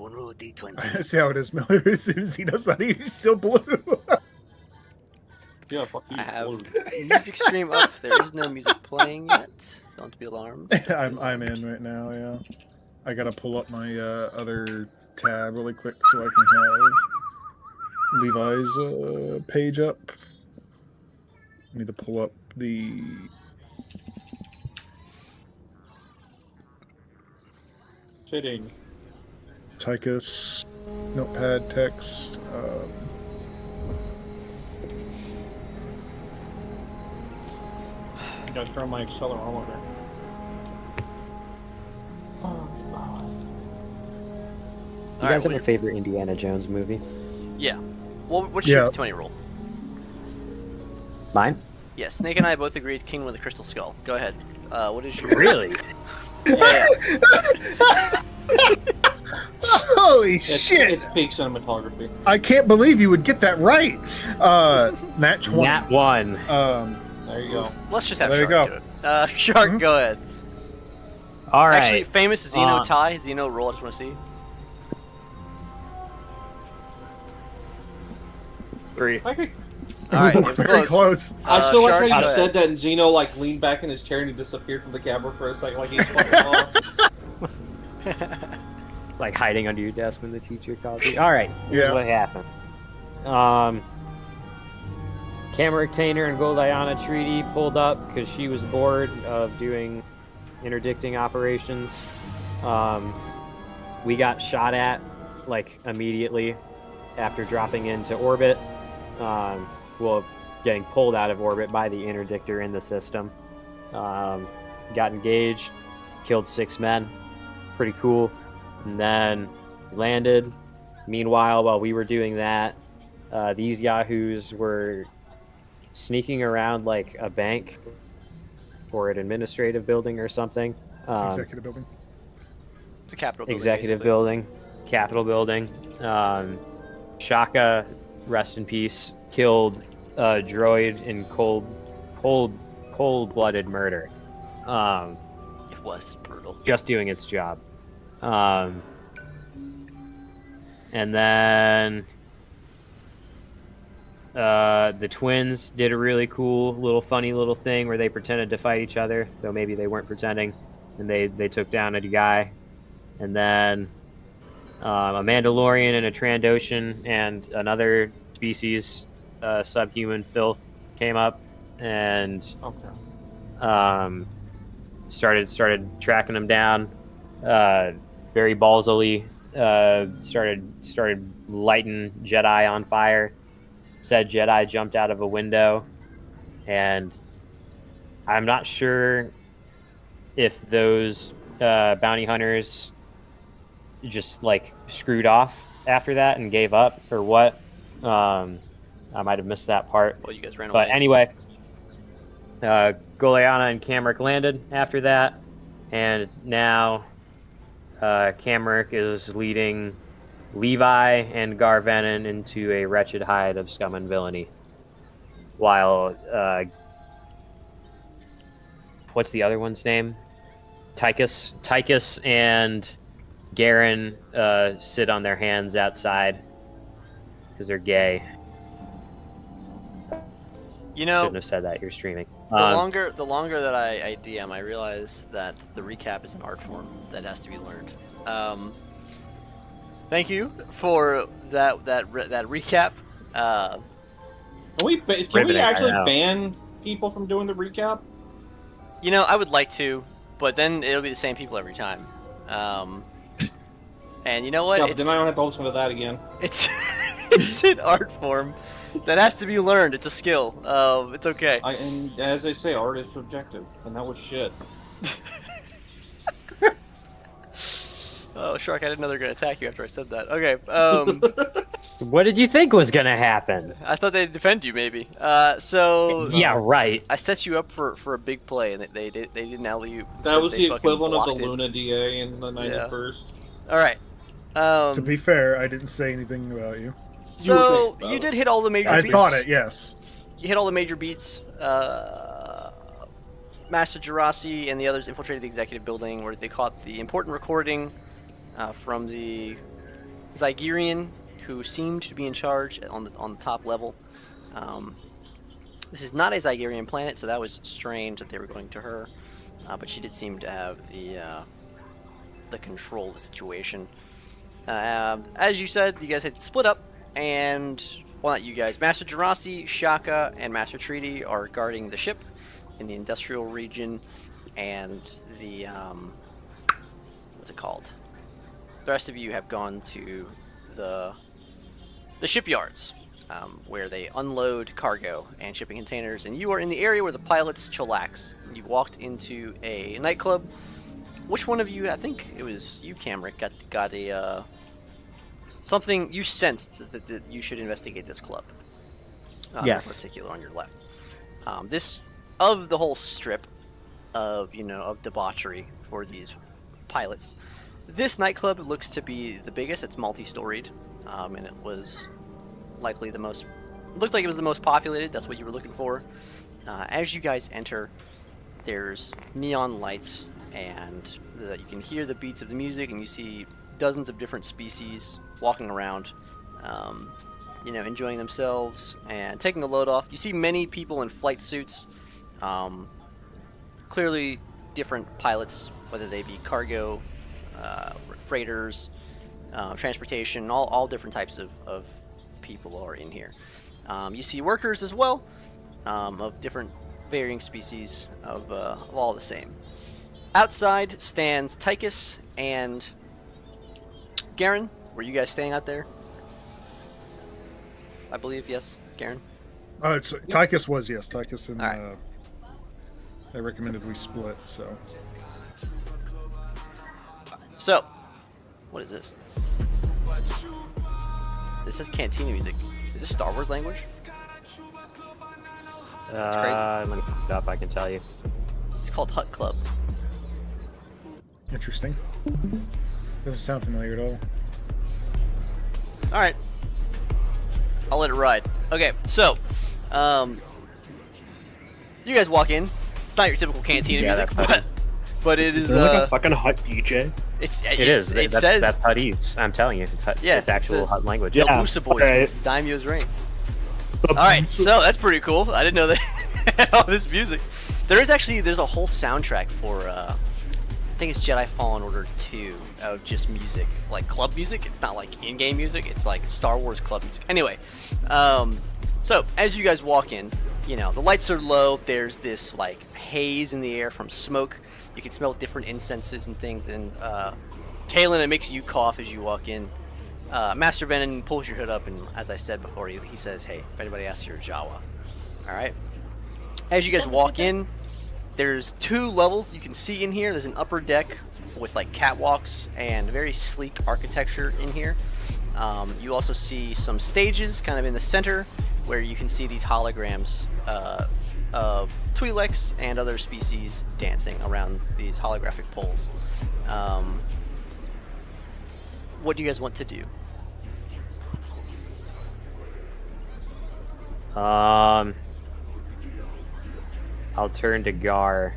one roll of D20. See how it is, Miller. As soon as he knows that he's still blue. Yeah, fuck you. I have music stream up. There is no music playing yet. Don't be alarmed. I'm in right now. Yeah, I gotta pull up my other tab really quick so I can have Levi's page up. I need to pull up the. Fitting. Tychus notepad text. I gotta throw my accelerometer. You guys have a favorite Indiana Jones movie? Yeah. Well, what's your 20 roll? Mine? Yeah, Snake and I both agreed Kingdom of the Crystal Skull. Go ahead. What is your... Really? Yeah. Holy shit! It's peak cinematography. I can't believe you would get that right. Nat 20. Nat 1. There you go. Let's just have There you Shark go. do it. Shark, go ahead. All right. Actually, famous Xeno tie. Xeno roll, I just want to see. 3. All right, it was Very close. close. I still like Shark, how go you ahead. said that and Zeno like leaned back in his chair and he disappeared from the camera for a second like he's fucking off. It's like hiding under your desk when the teacher calls you. All right, here's Yeah. what happened. Cameric Tainer and Goldiana Treaty pulled up because she was bored of doing interdicting operations. We got shot at like immediately after dropping into orbit. Well, getting pulled out of orbit by the interdictor in the system. Got engaged, killed 6 men. Pretty cool. And then landed. Meanwhile, while we were doing that, these yahoos were sneaking around like a bank or an administrative building or something. Executive building. It's a Capitol building. Executive basically. building, Capitol building. Shaka, rest in peace, killed a droid in cold-blooded murder. It was brutal. Just doing its job. And then the twins did a really cool funny little thing where they pretended to fight each other, though maybe they weren't pretending, and they took down a guy. And then a Mandalorian and a Trandoshan and another species, subhuman filth, came up and started tracking them down. Very ballsily, started lighting Jedi on fire. Said Jedi jumped out of a window, and I'm not sure if those bounty hunters just like screwed off after that and gave up or what. I might have missed that part. Well, you guys ran away. But anyway, Goliana and Cameric landed after that, and now Cameric is leading Levi and Garvenon into a wretched hide of scum and villainy. While what's the other one's name? Tychus and Garen sit on their hands outside because they're gay. You know, Shouldn't have said that. You're streaming. the longer that I DM, I realize that the recap is an art form that has to be learned. Thank you for that recap. Can we Riveting, actually I know. ban people from doing the recap? You know, I would like to, but then it'll be the same people every time. And you know what? Yeah, but then I don't have to listen to that again. It's it's an art form that has to be learned. It's a skill. It's okay. And as they say, art is subjective, and that was shit. Oh, Shark! I didn't know they were gonna attack you after I said that. Okay. What did you think was gonna happen? I thought they'd defend you, maybe. So Yeah, right. I set you up for a big play, and they didn't alley you. That was the equivalent of the Luna DA in the 91st. All right. To be fair, I didn't say anything about you. So you did hit all the major I beats. thought it, yes. You hit all the major beats. Master Gerasi and the others infiltrated the executive building where they caught the important recording from the Zygerian who seemed to be in charge on the top level. This is not a Zygerian planet, so that was strange that they were going to her. But she did seem to have the control of the situation. As you said, you guys had split up, and well, not you guys. Master Gerasi, Shaka, and Master Treaty are guarding the ship in the industrial region, and the what's it called? The rest of you have gone to the shipyards, where they unload cargo and shipping containers, and you are in the area where the pilots chillax. You walked into a nightclub. Which one of you? I think it was you, Camric, got a something you sensed that you should investigate this club. Yes. In particular, on your left. This of the whole strip of of debauchery for these pilots. This nightclub looks to be the biggest. It's multi-storied, and it was likely the most. Looked like it was the most populated. That's what you were looking for. As you guys enter, there's neon lights, and you can hear the beats of the music, and you see dozens of different species walking around, enjoying themselves and taking a load off. You see many people in flight suits, clearly different pilots, whether they be cargo, freighters, transportation, all different types of people are in here. You see workers as well, of different varying species of all the same. Outside stands Tychus and Garen. Were you guys staying out there? I believe, yes, Garen? Tychus was, yes. Tychus and right. they recommended we split, so. So, what is this? This says Cantina music. Is this Star Wars language? That's crazy. I'm gonna look it up, I can tell you. It's called Hut Club. Interesting. Doesn't sound familiar at all. Alright. I'll let it ride. Okay, so, you guys walk in. It's not your typical Cantina music, but it is, Is there like a fucking Hut DJ? It is. It That's, says... that's Huttese. I'm telling you, it's, Yeah, it's actual it says- Hut language. Yo, Yeah, Boosa Boys, okay. with Daimyo's Ring. Alright, so that's pretty cool. I didn't know that. All this music. There's a whole soundtrack for, I think it's Jedi Fallen Order 2 of just music. Like club music. It's not like in-game music. It's like Star Wars club music. Anyway, so as you guys walk in, the lights are low. There's this like haze in the air from smoke. You can smell different incenses and things. And Kalen, it makes you cough as you walk in. Master Venom pulls your hood up, and as I said before, he says, "Hey, if anybody asks, you're Jawa." All right. As you guys walk in, there's 2 levels you can see in here. There's an upper deck with like catwalks and very sleek architecture in here. You also see some stages kind of in the center where you can see these holograms of Twi'leks and other species dancing around these holographic poles. What do you guys want to do? I'll turn to Gar.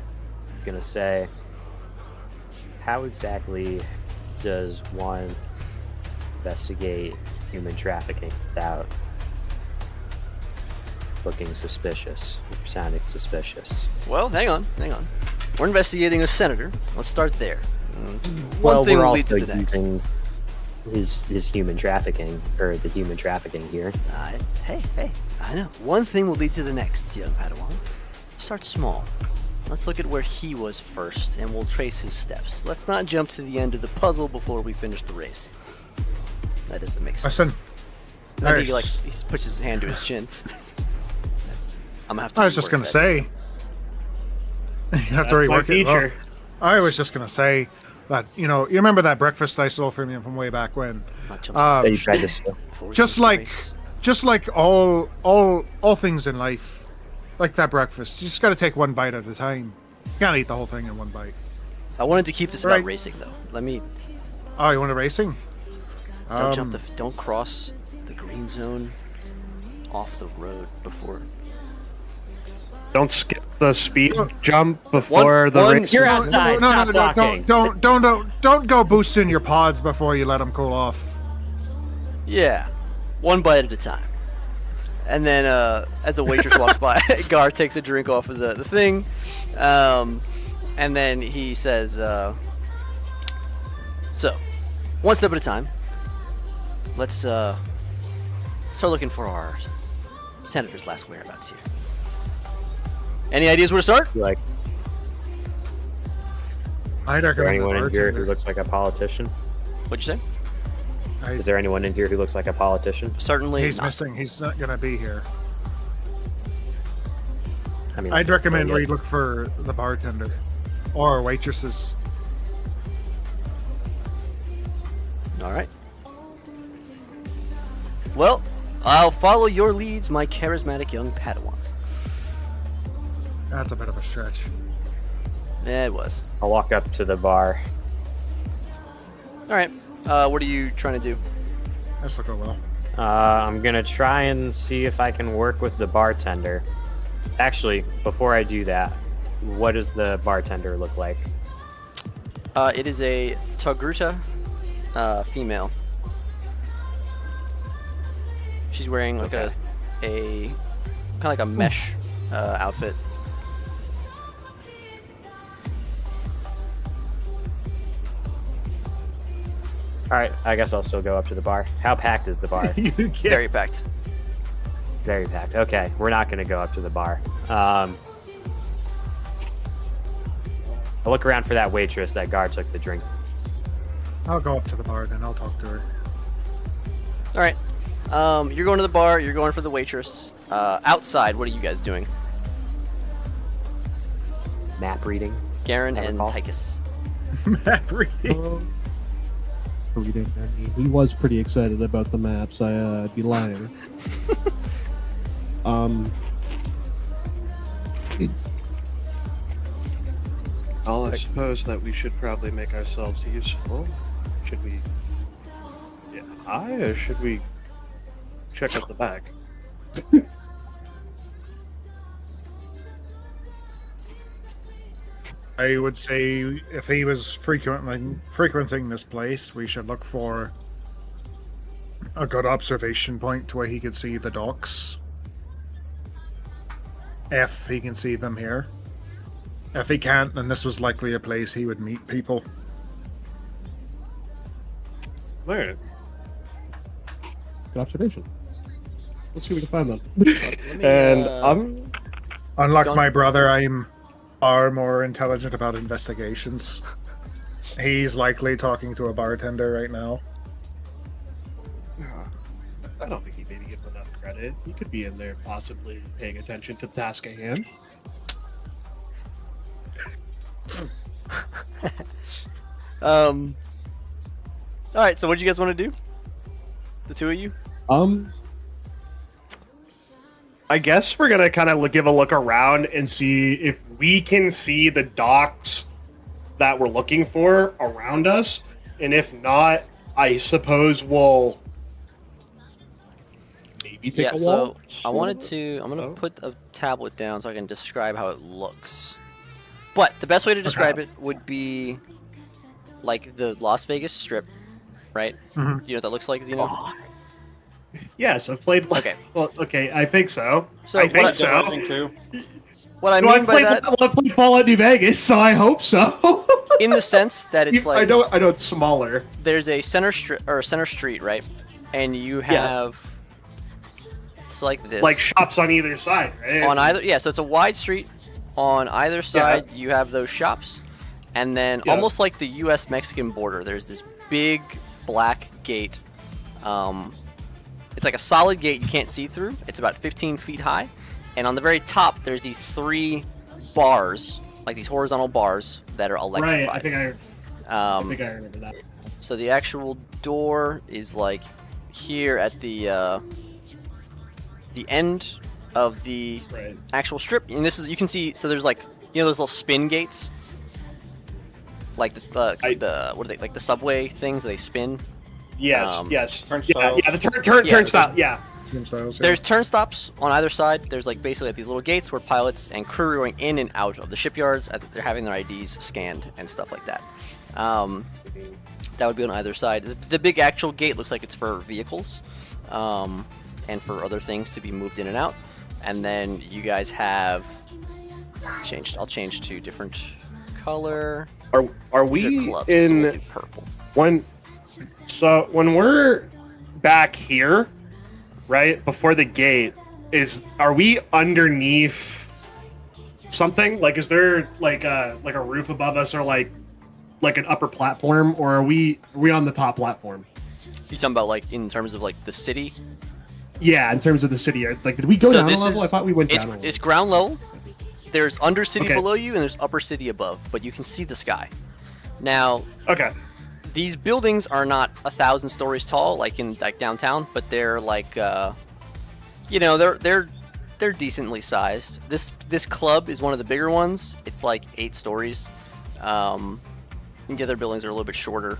Gonna say, how exactly does one investigate human trafficking without looking suspicious or sounding suspicious? Well, hang on. We're investigating a senator. Let's start there. Well, One thing we're will lead also to the next. using his human trafficking, or the human trafficking here. Hey, I know. One thing will lead to the next, young Padawan. Start small. Let's look at where he was first, and we'll trace his steps. Let's not jump to the end of the puzzle before we finish the race. That doesn't make sense. Listen. I think he puts his hand to his chin. I'm gonna have to. I was just rework gonna that. say. You have to That's my rework it. Well, feature. I was just gonna say that you remember that breakfast I stole from you from way back when. Not jump That you Um, tried to steal. before we just finish the like race. just like all things in life, like that breakfast, you just got to take one bite at a time. You can't eat the whole thing in one bite. I wanted to keep this about Right. racing, though. Let me. Oh, you want to racing? Don't cross the green zone off the road before. Don't skip the speed jump before the one- race. You're outside. Stop talking. Don't go boosting your pods before you let them cool off. Yeah, one bite at a time. And then as a waitress walks by, Gar takes a drink off of the thing. And then he says, so, one step at a time. Let's start looking for our senator's last whereabouts here. Any ideas where to start? Like, I'd is there recommend the anyone in here who bartender. looks like a politician? What'd you say? Is there anyone in here who looks like a politician? Certainly He's not. missing. He's not gonna be here. I mean, I'd recommend well, we yeah. look for the bartender or waitresses. All right. Well, I'll follow your leads, my charismatic young Padawans. That's a bit of a stretch. Yeah, it was. I'll walk up to the bar. All right. What are you trying to do? This will go well. I'm gonna try and see if I can work with the bartender. Actually, before I do that, what does the bartender look like? It is a Togruta female. She's wearing like a kind of like a mesh outfit. All right, I guess I'll still go up to the bar. How packed is the bar? You get Very packed. Very packed. Okay, we're not gonna go up to the bar. I'll look around for that waitress that Gar took the drink. I'll go up to the bar, then I'll talk to her. All right. You're going to the bar. You're going for the waitress. Outside, what are you guys doing? Map reading. Garen I and recall. Tychus. Map reading. Reading. I mean, he was pretty excited about the maps. I'd be lying. Well, I suppose that we should probably make ourselves useful. Should we get high, or should we check out the back? I would say if he was frequenting this place, we should look for a good observation point where he could see the docks. If he can see them here. If he can't, then this was likely a place he would meet people. Alright. Good observation. Let's see if we can find them. Let me, And I'm Unlike Don't- my brother, I'm far more intelligent about investigations. He's likely talking to a bartender right now. I don't think he maybe gives enough credit. He could be in there possibly paying attention to the task at hand. All right. So, what do you guys want to do? The two of you? I guess we're gonna kind of give a look around and see if we can see the docks that we're looking for around us, and if not, I suppose we'll maybe take Yeah. a So, walk. I wanted to. I'm gonna put a tablet down so I can describe how it looks. But the best way to describe it would be like the Las Vegas Strip, right? Mhm. You know what that looks like, Zeno? Oh. Yes, I've played. Okay. Well, okay, I think so. So I what think I- so. Rising 2. What I Well, mean by that, I've played Fallout New Vegas, so I hope so. in the sense that it's like I know it's smaller. there's a center street, right? And you have it's like this. Like shops on either side, right? on either, yeah. So it's a wide street. On either side, you have those shops, and then Yeah. almost like the U.S.-Mexican border, there's this big black gate. It's like a solid gate you can't see through. It's about 15 feet high, and on the very top, there's these 3 bars, like these horizontal bars that are Right, electrified. I think I remember that. So the actual door is like here at the end of the Right. actual strip, and this is, you can see, so there's like, you know, those little spin gates, like the what are they, like the subway things that they spin. Yes, Yes. Turnstiles. Yeah, the Yeah, turnstile. Yeah. Themselves, yeah. There's turnstops on either side. There's like basically like these little gates where pilots and crew are going in and out of the shipyards. They're having their IDs scanned and stuff like that. That would be on either side. The big actual gate looks like it's for vehicles, and for other things to be moved in and out. And then you guys have changed. I'll change to different color. Are These are we clubs, so we'll in do purple. when we're back here, right before the gate? Are we underneath something? Like, is there like a roof above us, or like an upper platform, or are we on the top platform? You talking about like in terms of like the city? Yeah, in terms of the city. Like, did we go down a this level? I thought we went it's, down a level. it's ground level. There's undercity Okay. below you, and there's upper city above, but you can see the sky. Now, Okay. these buildings are not 1,000 stories tall, like in like downtown, but they're like, they're decently sized. This club is one of the bigger ones. It's like 8 stories. And the other buildings are a little bit shorter.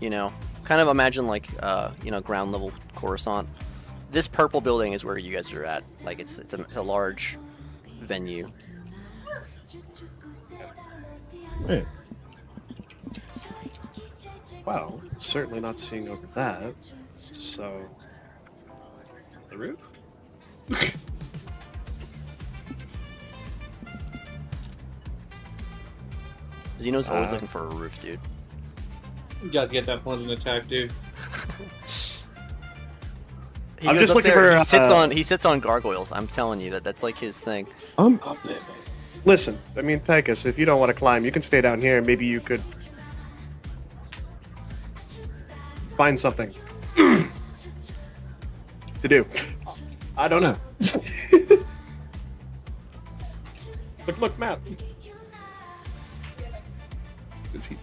Kind of imagine like ground level Coruscant. This purple building is where you guys are at. Like it's a large venue. Hey, Wow. Certainly not seeing over that. So, the roof. Xeno's always looking for a roof, dude. You gotta get that plunging attack, dude. He I'm goes just up looking there, for, he sits on gargoyles. I'm telling you that's like his thing. Oh, baby. Listen, I mean, Tychus, if you don't want to climb, you can stay down here. Maybe you could find something to do. I don't know. Look, map. Is he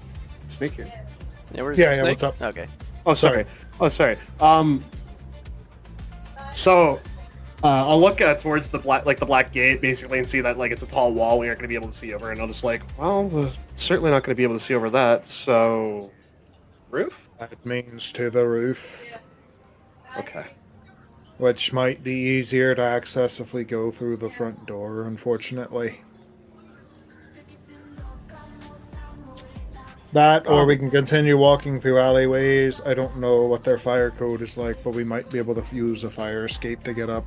Snake here? Yeah, where's Yeah, Snake? what's up? Okay. Oh, sorry. So, I'll look towards the black gate, basically, and see that like it's a tall wall we aren't going to be able to see over, and I'll just like, well, we're certainly not going to be able to see over that. So, roof? That means to the roof, Okay. which might be easier to access if we go through the front door, unfortunately. That, or we can continue walking through alleyways. I don't know what their fire code is like, but we might be able to use a fire escape to get up.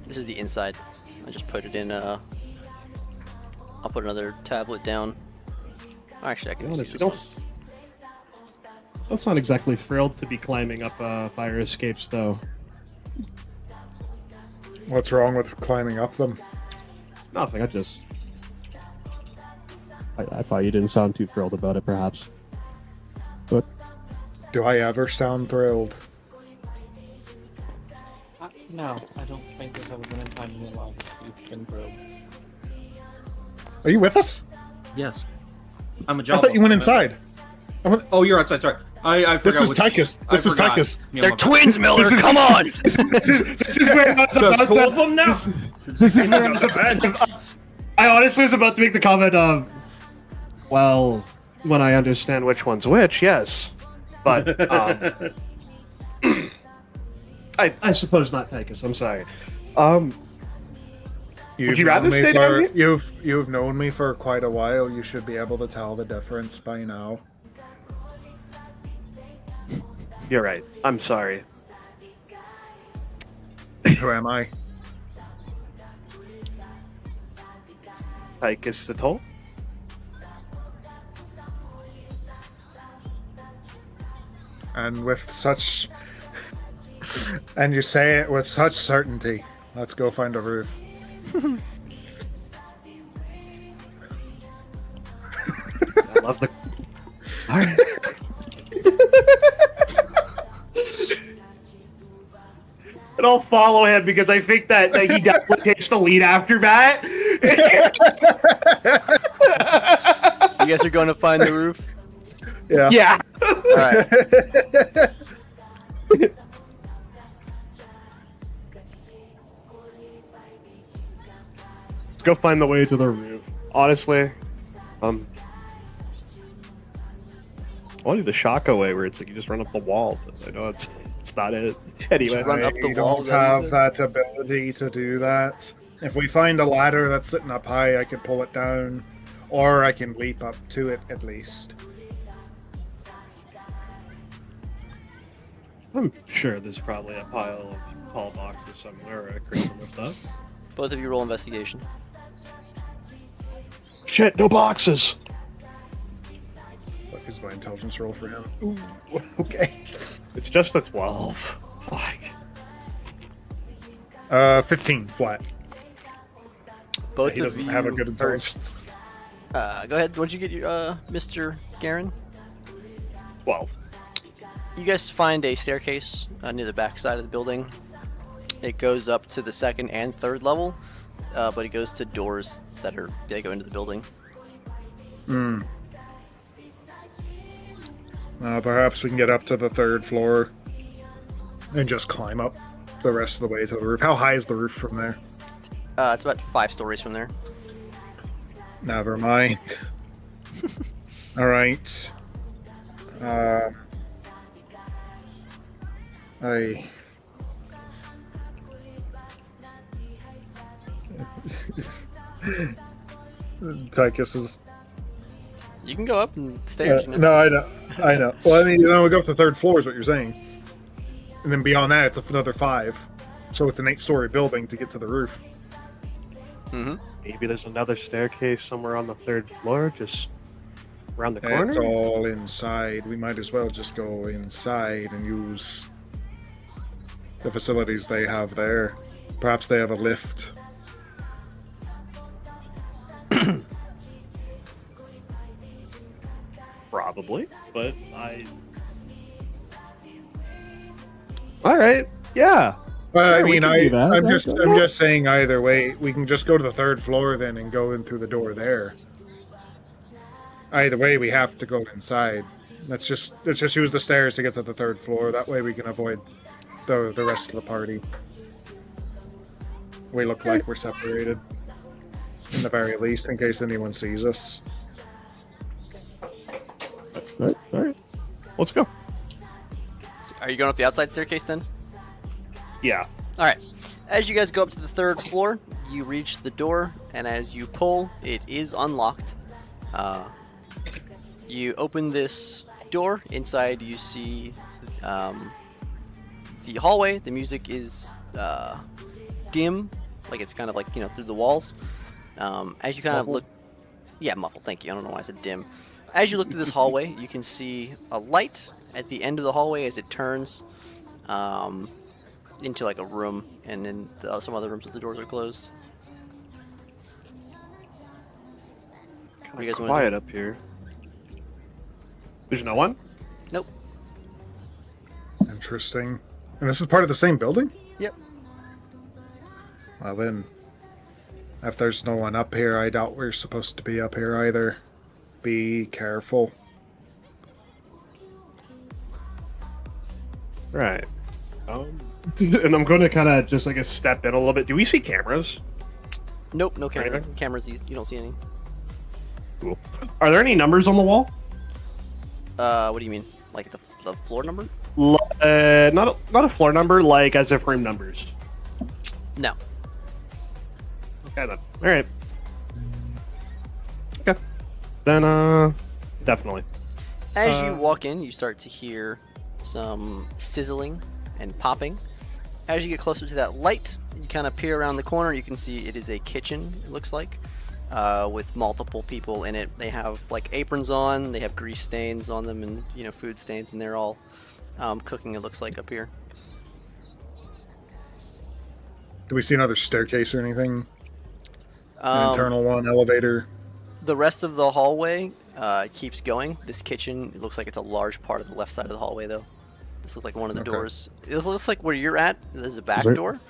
This is the inside. I just put it in. I'll put another tablet down. Oh, actually, I can just use this one. that's not exactly thrilled to be climbing up fire escapes, though. What's wrong with climbing up them? Nothing. I thought you didn't sound too thrilled about it, perhaps. But Do I ever sound thrilled? No, I don't think there's ever been a time in your life you've been grilled. Are you with us? Yes. I'm a I job. thought you went inside. Oh, you're outside. Sorry. I forgot. This is which- Tychus. I This is forgot. Tychus. Yeah, They're my bad. twins, Miller. Come on. This is where I was There's about two to. of them now. This is where I was about to. I honestly was about to make the comment of, well, when I understand which one's which, yes, but I suppose not, Tychus. I'm sorry. Would you rather known me stay down for, here? You've known me for quite a while. You should be able to tell the difference by now. You're right. I'm sorry. Who am I? Tychus the Toll? And with such, and you say it with such certainty. Let's go find a roof. I love the. All right. And I'll follow him because I think that he definitely takes the lead after that. So you guys are going to find the roof. Yeah. Yeah. All right. Let's go find the way to the roof. Honestly, I want to do the Shaka way where it's like you just run up the wall. But I know it's not it. Anyway, Run up the I wall, don't is that what you have that ability to do that. If we find a ladder that's sitting up high, I could pull it down, or I can leap up to it at least. I'm sure there's probably a pile of tall boxes somewhere or a crate full of stuff. Both of you roll investigation. Shit, no boxes! What is my intelligence roll for him? Ooh, okay. It's just a 12. Fuck. 15 flat. Both He of doesn't you. have a good or, intelligence. go ahead. What'd you get, your Mr. Garen? 12. You guys find a staircase near the back side of the building. It goes up to the second and third level, but it goes to doors that go into the building. Perhaps we can get up to the third floor and just climb up the rest of the way to the roof. How high is the roof from there? It's about 5 stories from there. Never mind. All right. I. Tychus is. You can go up and stairs. you know? No, I know. Well, I mean, we go up to the third floor is what you're saying, and then beyond that, it's another 5. So it's an 8-story building to get to the roof. Mm-hmm. Maybe there's another staircase somewhere on the 3rd floor, just around the corner? It's all inside. We might as well just go inside and use the facilities they have there. Perhaps they have a lift. Probably, but Alright, yeah. Well, Yeah, I we mean, can do that. I'm That's just saying either way, we can just go to the 3rd floor then and go in through the door there. Either way, we have to go inside. Let's just use the stairs to get to the 3rd floor. That way, we can avoid the rest of the party. We look like we're separated, in the very least, in case anyone sees us. Alright. Let's go. So are you going up the outside staircase then? Yeah. All right. As you guys go up to the 3rd floor, you reach the door, and as you pull, it is unlocked. You open this door. Inside, you see the hallway. The music is dim, like it's kind of like through the walls. As you kind of look, yeah, muffled. Thank you. I don't know why I said dim. As you look through this hallway, you can see a light at the end of the hallway as it turns into like a room, and then some other rooms with the doors are closed. What do you guys want to Quiet up here. There's no one? do? Nope. Interesting. And this is part of the same building? Yep. Well then, if there's no one up here, I doubt we're supposed to be up here either. Be careful. Right. And I'm going to kind of just, step in a little bit. Do we see cameras? Nope. No camera. Anything? Cameras. You don't see any. Cool. Are there any numbers on the wall? What do you mean? Like the floor number? Not a floor number, like as if room numbers. No. Okay then. Alright. Okay. Then, definitely. As you walk in, you start to hear some sizzling and popping. As you get closer to that light, you kind of peer around the corner. You can see it is a kitchen, it looks like, with multiple people in it. They have like aprons on, they have grease stains on them, and food stains, and they're all cooking, it looks like, up here. Do we see another staircase or anything? An internal one, elevator? The rest of the hallway keeps going. This kitchen, it looks like it's a large part of the left side of the hallway, though. This looks like one of the Okay. doors. It looks like where you're at, there's a back there- door.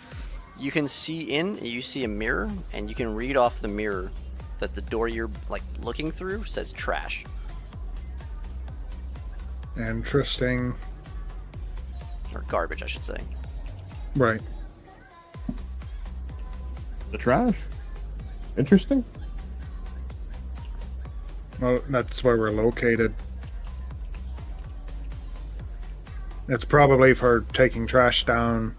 You can see you see a mirror, and you can read off the mirror that the door you're looking through says trash. Interesting. Or garbage, I should say. Right. The trash. Interesting. Well, that's where we're located. It's probably for taking trash down.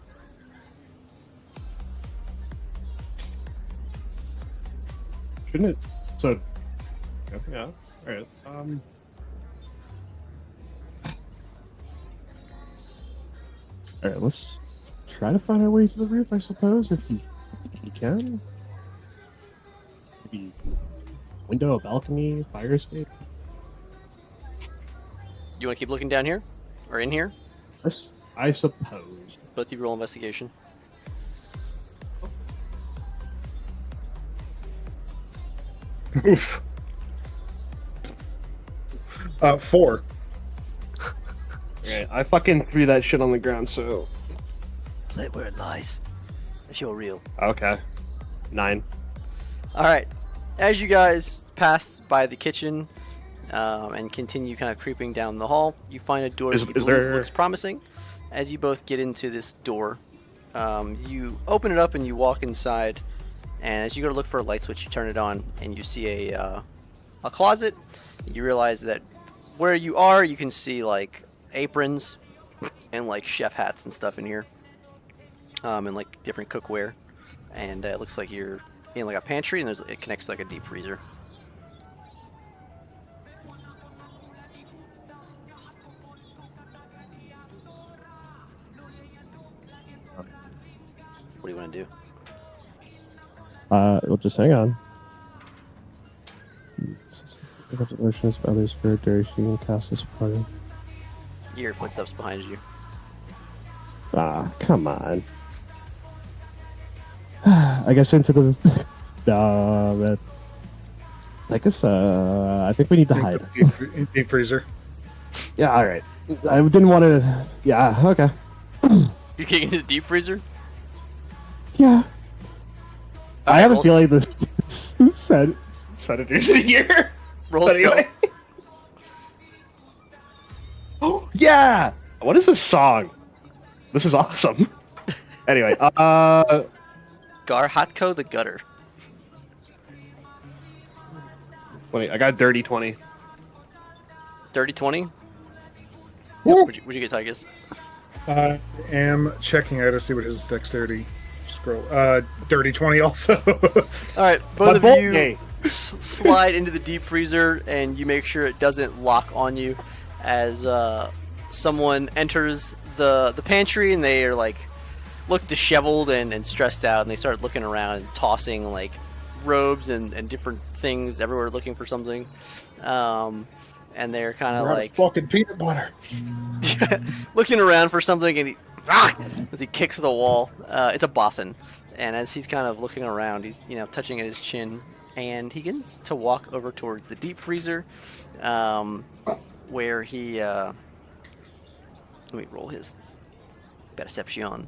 Shouldn't it? So, Yeah. Alright. All right, let's try to find our way to the roof. I suppose if you can. Maybe window, a balcony, fire escape. You want to keep looking down here? Or in here? I suppose. Both of you roll investigation. Oof. 4. Okay, I fucking threw that shit on the ground, so... Play it where it lies. If you're real. Okay. 9. Alright. As you guys pass by the kitchen and continue kind of creeping down the hall, you find a door that you believe looks promising. As you both get into this door, you open it up and you walk inside. And as you go to look for a light switch, you turn it on and you see a closet. You realize that where you are, you can see like aprons and like chef hats and stuff in here, and like different cookware. And it looks like you're in like a pantry, and it connects to like a deep freezer. What do you want to do? Well, just hang on. Pick up the motions of others for duration and cast this party. You hear footsteps behind you. Ah, come on. I guess into the. I guess. I think we need to hide. Deep freezer. Yeah. All right. I didn't want to. Yeah. Okay. You're getting into the deep freezer? Yeah. I Alright, have a roll feeling this Senators in here. Roll But anyway. Oh yeah! What is this song? This is awesome. Anyway, Garhatko the Gutter. wait, I got dirty 20. 30-20? Woo. What'd you get, Tygus? I am checking out to see what his dexterity scroll. Dirty 20 also. Alright, both of both you gay. slide into the deep freezer and you make sure it doesn't lock on you as someone enters the pantry, and they are like look disheveled and stressed out, and they start looking around and tossing like robes and different things everywhere looking for something. And they're kind of like fucking peanut butter. looking around for something, and as he kicks the wall, it's a Bothan. And as he's kind of looking around, he's touching at his chin, and he begins to walk over towards the deep freezer, where he let me roll his perception.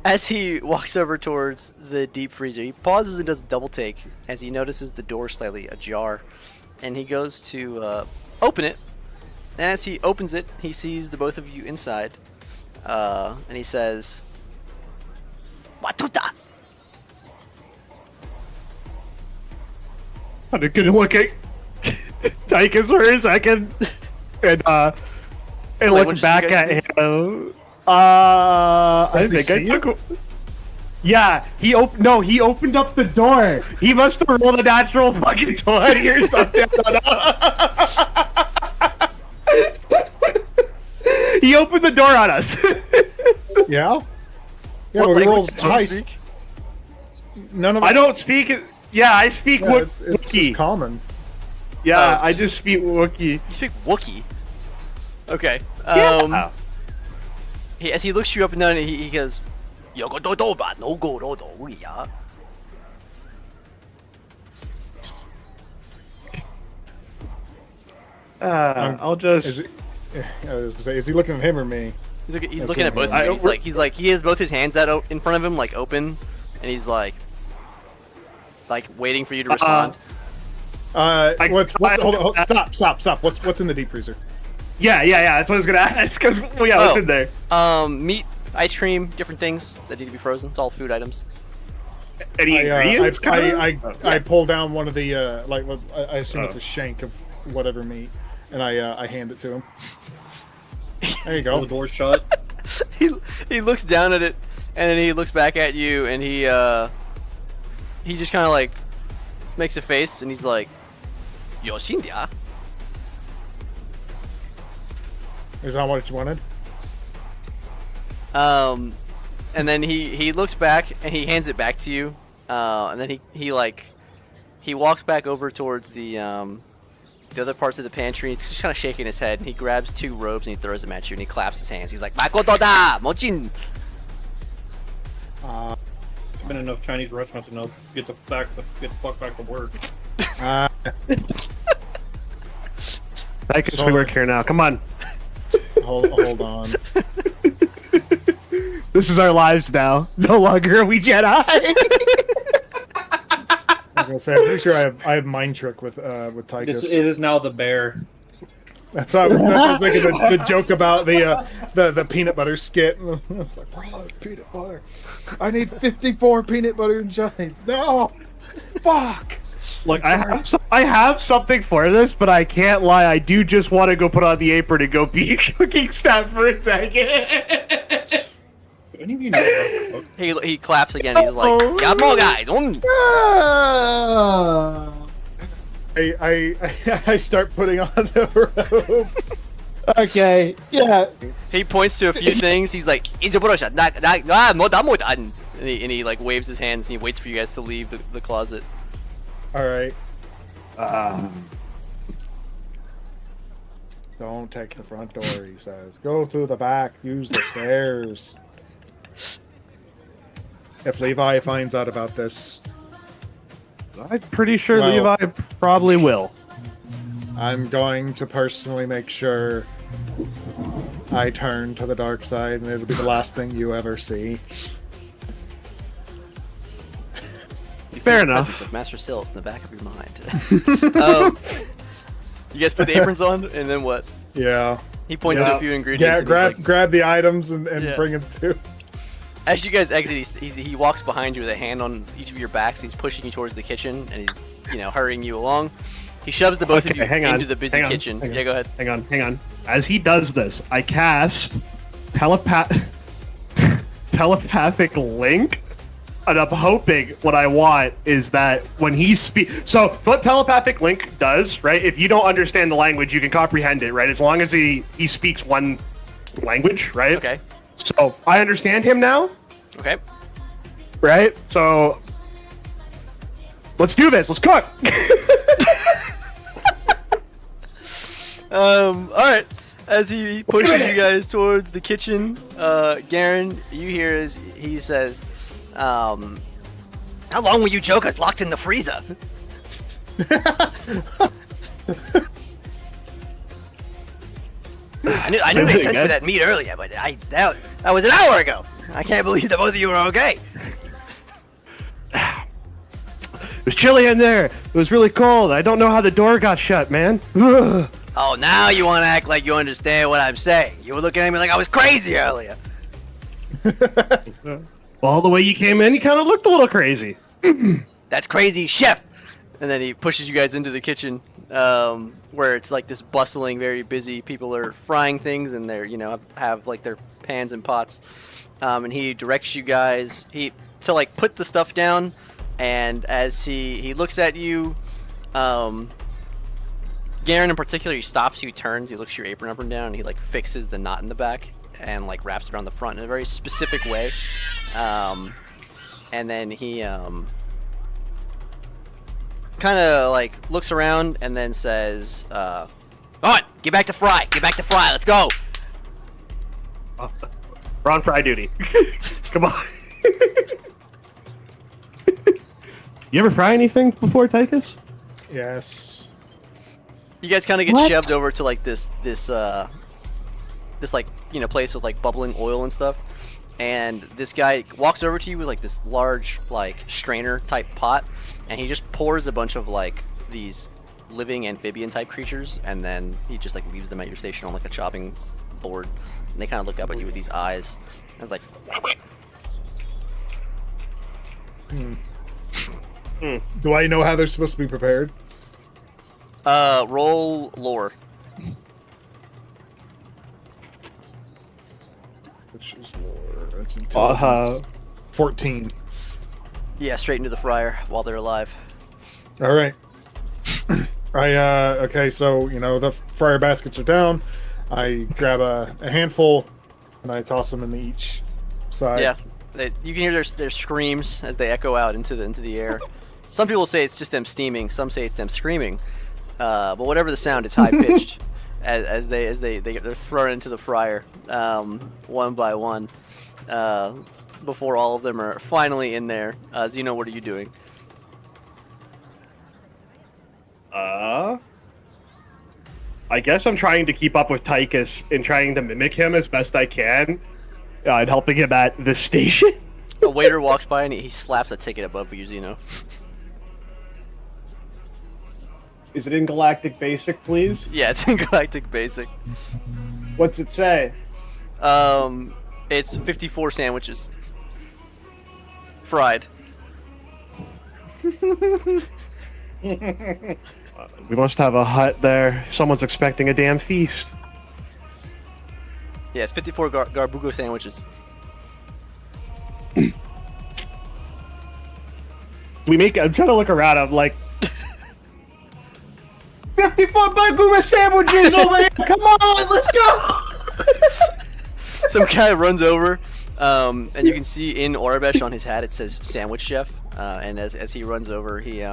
As he walks over towards the deep freezer, he pauses and does a double take as he notices the door slightly ajar, and he goes to open it. And as he opens it, he sees the both of you inside, and he says, "Watuta." I'm gonna look at Tychus for a second, and Wait, what look did back you guys at him. I Does he think I see took. Yeah, he opened up the door. He must have rolled a natural fucking 20 or something. He opened the door on us. Yeah? Yeah, What but we language rolled do you twice. speak? None of us. I don't speak it. Yeah, I speak Yeah, it's Wookiee. just common. Yeah, Oh, I just speak Wookiee. You speak Wookiee. Okay. Yeah. As he looks you up and down, he goes, "Yogododoba no gorodo ya." I'll just. Is it, I was gonna say, is he looking at him or me? He's That's looking at both what of you. He's like he has both his hands out in front of him, like open, and he's like waiting for you to respond. Hold on, stop. What's in the deep freezer? Yeah. That's what I was gonna ask. Cause what's in there? Meat, ice cream, different things that need to be frozen. It's all food items. Any ingredients? I pull down one of the I assume it's a shank of whatever meat, and I hand it to him. There you go. The door shut. he looks down at it, and then he looks back at you, and he just kind of like makes a face, and he's like, "Yoshindia." Is that what you wanted? And then he looks back and he hands it back to you. And then he walks back over towards the other parts of the pantry. He's just kind of shaking his head. And he grabs 2 robes and he throws them at you and he claps his hands. He's like, "Makoto da, mochin." Been enough Chinese restaurants to know get the fuck back to work. We work here now. Come on. Hold on. This is our lives now. No longer are we Jedi. I was gonna say, I'm pretty sure I have mind trick with Tychus. It is now the bear. That's what I was making the joke about the peanut butter skit. It's like, wow, peanut butter. I need 54 peanut butter and jellies. No, fuck. Look, I have something for this, but I can't lie. I do just want to go put on the apron and go be a cooking staff for a second. Do any of you know how to cook? He claps again. He's like, "Ya mo guys." I start putting on the robe. Okay, yeah. He points to a few things. He's like, "Ijiborosha, and he like waves his hands and he waits for you guys to leave the closet. All right. Don't take the front door, he says. Go through the back. Use the stairs. If Levi finds out about this, I'm pretty sure Well- Levi probably will. I'm going to personally make sure I turn to the dark side, and it'll be the last thing you ever see. You Fair feel the enough. presence of Master Sylph in the back of your mind. You guys put the aprons on, and then what? Yeah. He points to Yeah. a few ingredients. Yeah, and he's like, grab the items and Yeah. bring them too. as you guys exit, he walks behind you with a hand on each of your backs. He's pushing you towards the kitchen, and he's hurrying you along. He shoves the both of you hang on, into the busy hang on, kitchen. hang on. Yeah, go ahead. Hang on. As he does this, I cast telepathic link, and I'm hoping what I want is that when he speaks. So what telepathic link does, right? If you don't understand the language, you can comprehend it, right? As long as he speaks one language, right? Okay. So I understand him now, Okay. right? So let's do this. Let's cook. All right. As he pushes you guys towards the kitchen, Garen, you hear he says, "How long will you joke us locked in the freezer?" I knew they sent for that meat earlier, but that was an hour ago. I can't believe that both of you are okay. It was chilly in there. It was really cold. I don't know how the door got shut, man. Ugh. Oh, now you want to act like you understand what I'm saying. You were looking at me like I was crazy earlier. Well, the way you came in, you kind of looked a little crazy. That's crazy, chef. And then he pushes you guys into the kitchen, where it's like this bustling, very busy. People are frying things, and they're have like their pans and pots. And he directs you guys to like put the stuff down. And as he looks at you, Garen in particular, he stops you, he turns, he looks your apron up and down, and he like fixes the knot in the back and like wraps it around the front in a very specific way. And then he kind of like looks around and then says, "Come on, get back to fry, let's go." We're on fry duty. Come on. You ever fry anything before, Tychus? Yes. You guys kind of get What? shoved over to like this like place with like bubbling oil and stuff, and this guy walks over to you with like this large like strainer type pot, and he just pours a bunch of like these living amphibian type creatures, and then he just like leaves them at your station on like a chopping board, and they kind of look up at you with these eyes. I was like, Do I know how they're supposed to be prepared? roll lore. Which is lore. That's intelligence. 14. Yeah, straight into the fryer while they're alive. All right. Okay, so the fryer baskets are down. I grab a handful and I toss them into each side. Yeah, you can hear their screams as they echo out into the air. Some people say it's just them steaming. Some say it's them screaming. But whatever the sound, it's high pitched as they're thrown into the fryer one by one. Before all of them are finally in there. Xeno, what are you doing? I guess I'm trying to keep up with Tychus and trying to mimic him as best I can, and helping him at the station. A waiter walks by and he slaps a ticket above you, Xeno. Is it in Galactic Basic, please? Yeah, it's in Galactic Basic. What's it say? It's 54 sandwiches. Fried. We must have a hut there. Someone's expecting a damn feast. Yeah, it's 54 Garbugo sandwiches. I'm trying to look around. I'm like, 54 Garbugo sandwiches over here. Come on, let's go. Some guy runs over, and you can see in Orabesh on his hat it says Sandwich Chef. And as he runs over, he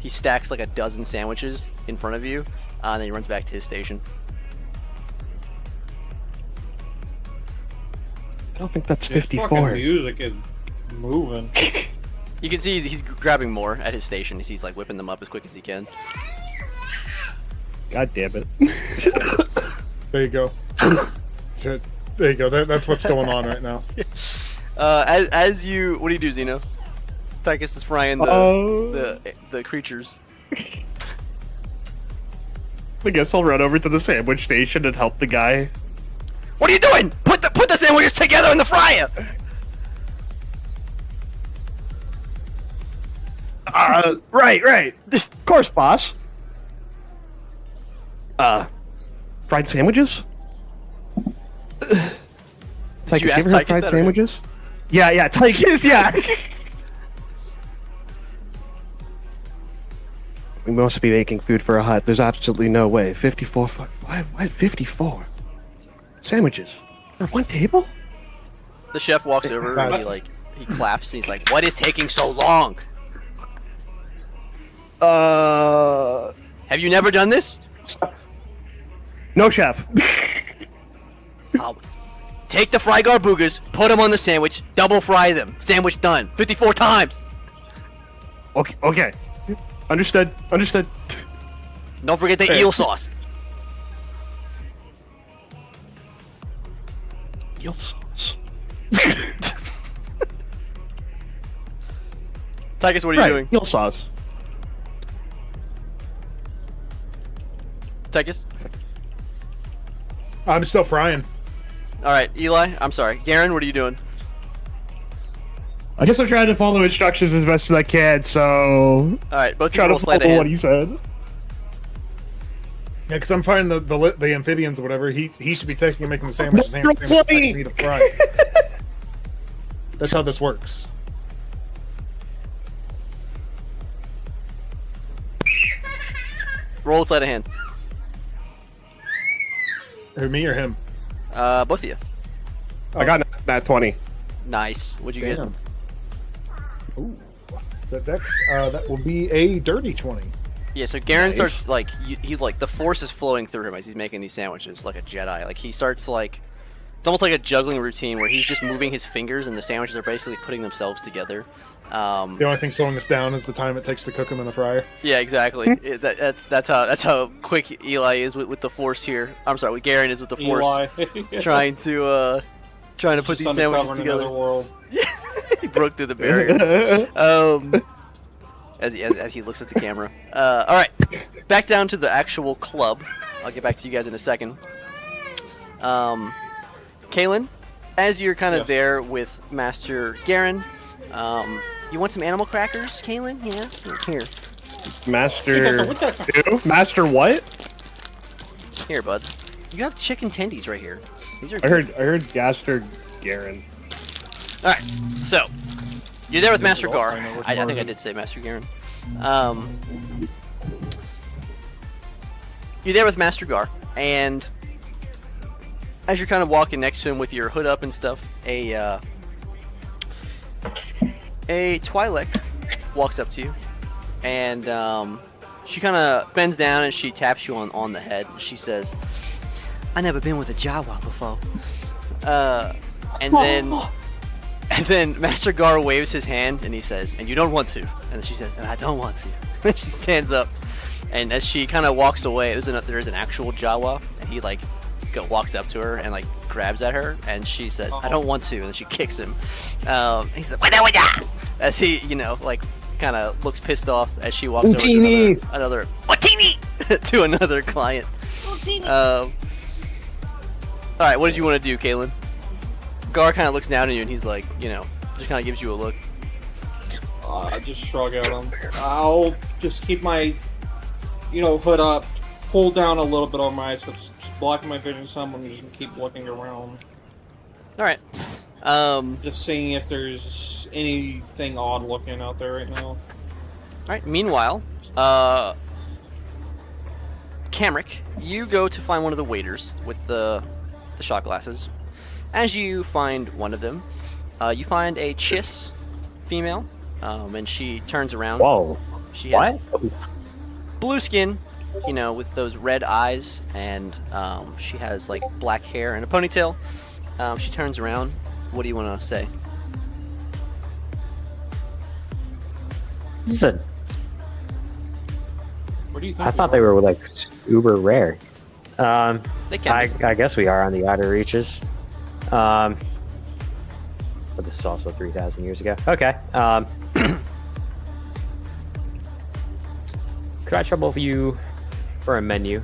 stacks like a dozen sandwiches in front of you, and then he runs back to his station. I don't think that's This 54. fucking music is moving. You can see he's grabbing more at his station. He's like whipping them up as quick as he can. God damn it. There you go. Shit. There you go. That's what's going on right now. As you, what do you do, Xeno? Tychus is frying the creatures. I guess I'll run over to the sandwich station and help the guy. What are you doing? Put the sandwiches together in the fryer. Right. Of course, boss. Fried sandwiches? Did you ask Tychus fried that? sandwiches? Yeah, Tychus, yeah. We must be making food for a hut. There's absolutely no way. 54. Why 54? Sandwiches for one table? The chef walks over and he claps and he's like, "What is taking so long? Have you never done this?" No, chef. Take the fried garbugas, put them on the sandwich, double fry them. Sandwich done. 54 times. Okay. Understood. Don't forget the eel sauce. Eel sauce. Tychus, what are you doing? Eel sauce. Tychus? I'm still frying. Alright, Eli, I'm sorry. Garen, what are you doing? I guess I'm trying to follow instructions as best as I can, so Alright, both try people to roll sleight of follow what hand. he said. Yeah, because I'm frying the amphibians or whatever. He should be taking and making the sandwiches. Natural Sandwiches back 20. to me to fry. That's how this works. Roll sleight of hand. Who, me or him? Both of you. I got that 20. Nice. What'd you Damn. Ooh. That will be a dirty 20. get? Yeah, so Garen Nice. starts like he like the force is flowing through him as he's making these sandwiches like a Jedi. Like he starts like it's almost like a juggling routine where he's just moving his fingers and the sandwiches are basically putting themselves together. The only thing slowing us down is the time it takes to cook them in the fryer. Yeah, exactly. That's how quick Eli is with the force here. I'm sorry, what Garen is with the force, Eli. trying to put these sandwiches together. Another world. He broke through the barrier. As he looks at the camera. All right, back down to the actual club. I'll get back to you guys in a second. Kalen, as you're kind of Yes. there with Master Garen, you want some animal crackers, Kalen? Yeah. Here, Master. Who? Master what? here, bud. You have chicken tendies right here. These are. I heard Gaster Garen. All right, so you're there with Master Oh, Gar. I know which I think one. I did say Master Garen. You're there with Master Gar, and as you're kind of walking next to him with your hood up and stuff, a Twi'lek walks up to you, and she kind of bends down and she taps you on the head. And she says, "I never been with a Jawa before." And then Master Gar waves his hand and he says, "And you don't want to." And then she says, "And I don't want to." Then she stands up, and as she kind of walks away, there's an actual Jawa, and he like walks up to her and like grabs at her, and she says, "I don't want to," and then she kicks him. He's like, "Wada!" As he, like kind of looks pissed off as she walks over to another Watini to another client. All right, what did you want to do, Kalen? Gar kind of looks down at you and he's like, just kind of gives you a look. I just shrug at him. I'll just keep my, hood up, pull down a little bit on my eyes, so it's blocking my vision some. I'm just gonna keep looking around. All right. Just seeing if there's anything odd looking out there right now. All right. Meanwhile, Camric, you go to find one of the waiters with the shot glasses. As you find one of them, you find a Chiss female, and she turns around. Whoa. She has blue skin, with those red eyes, and she has like black hair and a ponytail. She turns around. What do you want to say? Listen, What do you think? I thought they were like uber rare. They can be. I guess we are on the outer reaches. But this is also 3,000 years ago. Okay. Could I trouble you for a menu?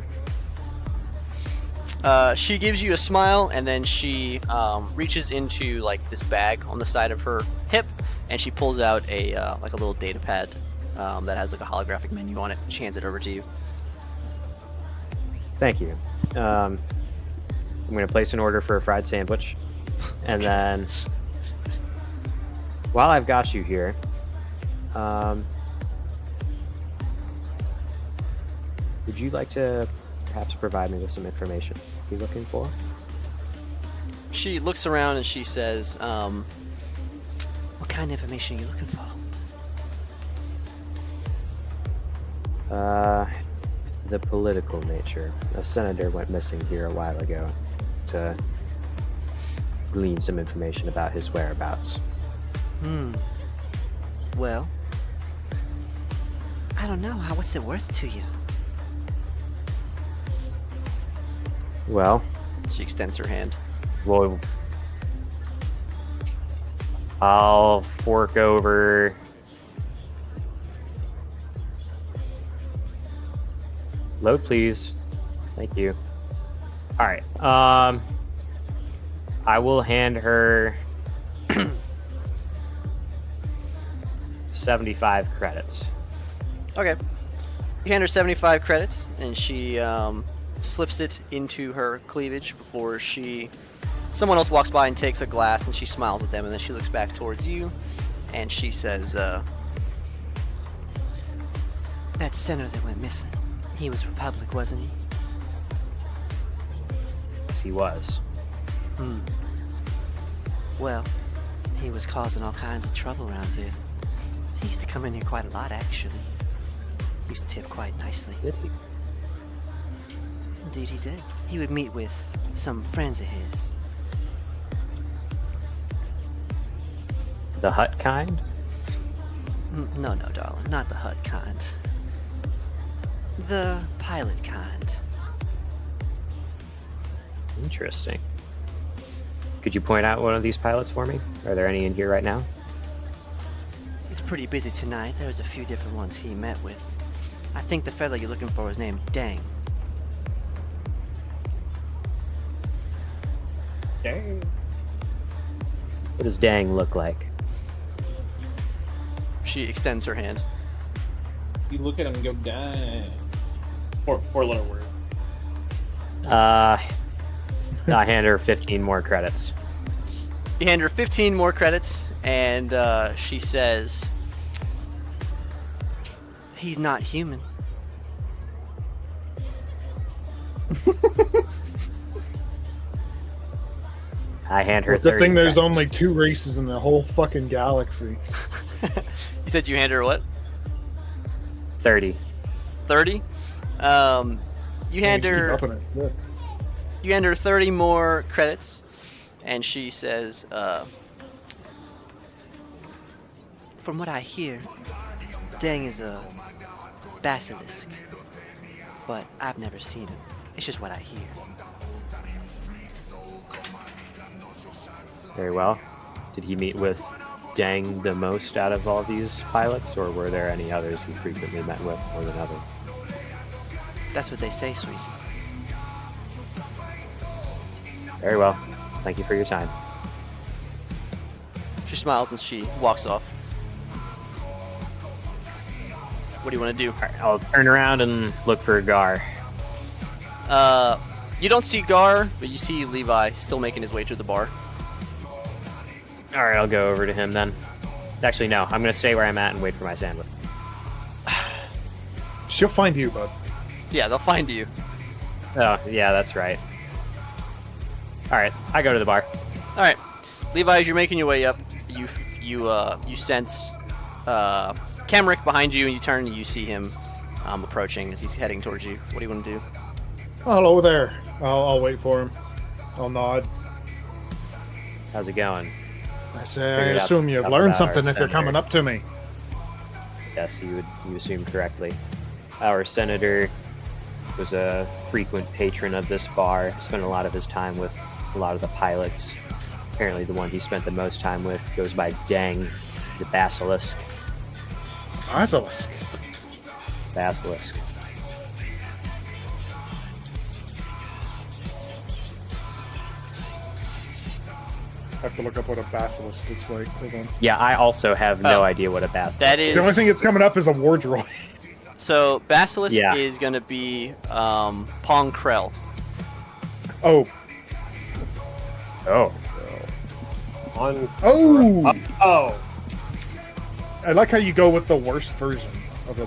She gives you a smile, and then she reaches into like this bag on the side of her hip, and she pulls out a like a little data pad that has like a holographic menu on it. She hands it over to you. Thank you. I'm going to place an order for a fried sandwich, and then while I've got you here, would you like to perhaps provide me with some information you're looking for? She looks around and she says, "What kind of information are you looking for?" The political nature. A senator went missing here a while ago to glean some information about his whereabouts. Well, I don't know. What's it worth to you? Well, She extends her hand. well, I'll fork over load, please. Thank you. All right. I will hand her 75 credits. Okay. You hand her 75 credits, and she slips it into her cleavage before someone else walks by and takes a glass, and she smiles at them, and then she looks back towards you, and she says, "That senator that went missing, he was Republic, wasn't he?" Yes, he was. Well, he was causing all kinds of trouble around here. He used to come in here quite a lot, actually. He used to tip quite nicely. Did he? Indeed he did. He would meet with some friends of his. The hut kind? No, darling. Not the hut kind. The pilot kind. Interesting. Could you point out one of these pilots for me? Are there any in here right now? It's pretty busy tonight. There was a few different ones he met with. I think the fellow you're looking for is named Dang. Dang. What does Dang look like? She extends her hand. You look at him and go, dang. Four-letter word. I hand her 15 more credits. You hand her 15 more credits, and she says, "He's not human." I hand her Good 30 thing there's credits. only 2 races in the whole fucking galaxy. You said you hand her what? 30. 30. You hand Just keep her. upping it. Yeah. You hand her 30 more credits, and she says, "From what I hear, Deng is a basilisk, but I've never seen him. It's just what I hear." Very well. Did he meet with Deng the most out of all these pilots, or were there any others he frequently met with more than others? That's what they say, sweet. Very well. Thank you for your time. She smiles and she walks off. What do you want to do? I'll turn around and look for Gar. You don't see Gar, but you see Levi still making his way to the bar. All right, I'll go over to him then. Actually, no. I'm gonna stay where I'm at and wait for my sandwich. She'll find you, bud. Yeah, they'll find you. Oh, yeah, that's right. All right, I go to the bar. All right, Levi, as you're making your way up, you sense Camric behind you, and you turn and you see him approaching as he's heading towards you. What do you want to do? Hello there. I'll wait for him. I'll nod. How's it going? I say, I Figured out assume you've stuff learned about something our if you're coming senator. up to me. Yes, you assumed correctly. Our senator was a frequent patron of this bar. Spent a lot of his time with a lot of the pilots. Apparently, the one he spent the most time with goes by Deng. He's a basilisk. Basilisk. Basilisk. I have to look up what a basilisk looks like. Hold on. Yeah, I also have no Oh. idea what a basilisk That is. is- The only thing that's coming up is a war droid. So Basilisk Yeah. is going to be Pong Krell. Oh. Oh. On. Oh! Oh. I like how you go with the worst version of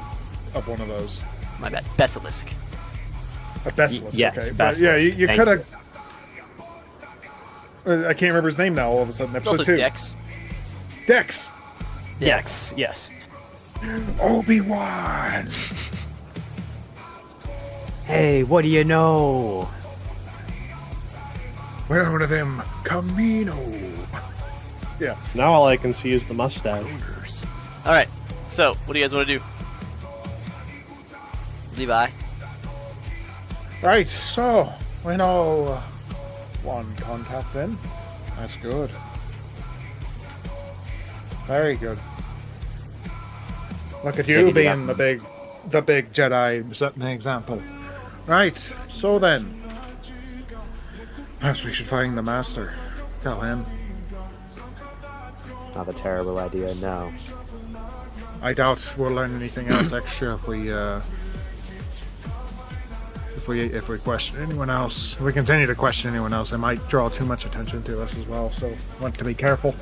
one of those. My bad. Basilisk. A basilisk. yes, okay. But basilisk. yeah, you Thank could have. I can't remember his name now. All of a sudden, It's episode also 2. Dex. Dex. Yes, yes. Obi-Wan. Hey, what do you know? We're one of them Camino. Yeah. Now all I can see is the mustache. All right. So, what do you guys want to do? Levi. Right. So we know one contact then. That's good. Very good. Look at you Taking it being up. the big Jedi, setting the example. Right. So then, perhaps we should find the master. Tell him. Not a terrible idea, no. I doubt we'll learn anything else extra if we question anyone else. If we continue to question anyone else, it might draw too much attention to us as well. So, want to be careful.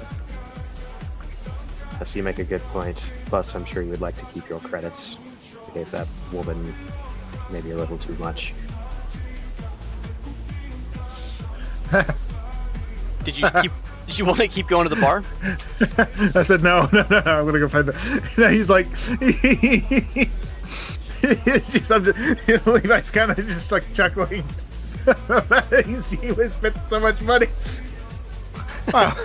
Yes, you make a good point. Plus, I'm sure you would like to keep your credits. You gave that woman maybe a little too much. Did you keep? Did you want to keep going to the bar? I said no. I'm gonna go find the. No, he's like, Levi's kind of just like chuckling. He was spent so much money. Well,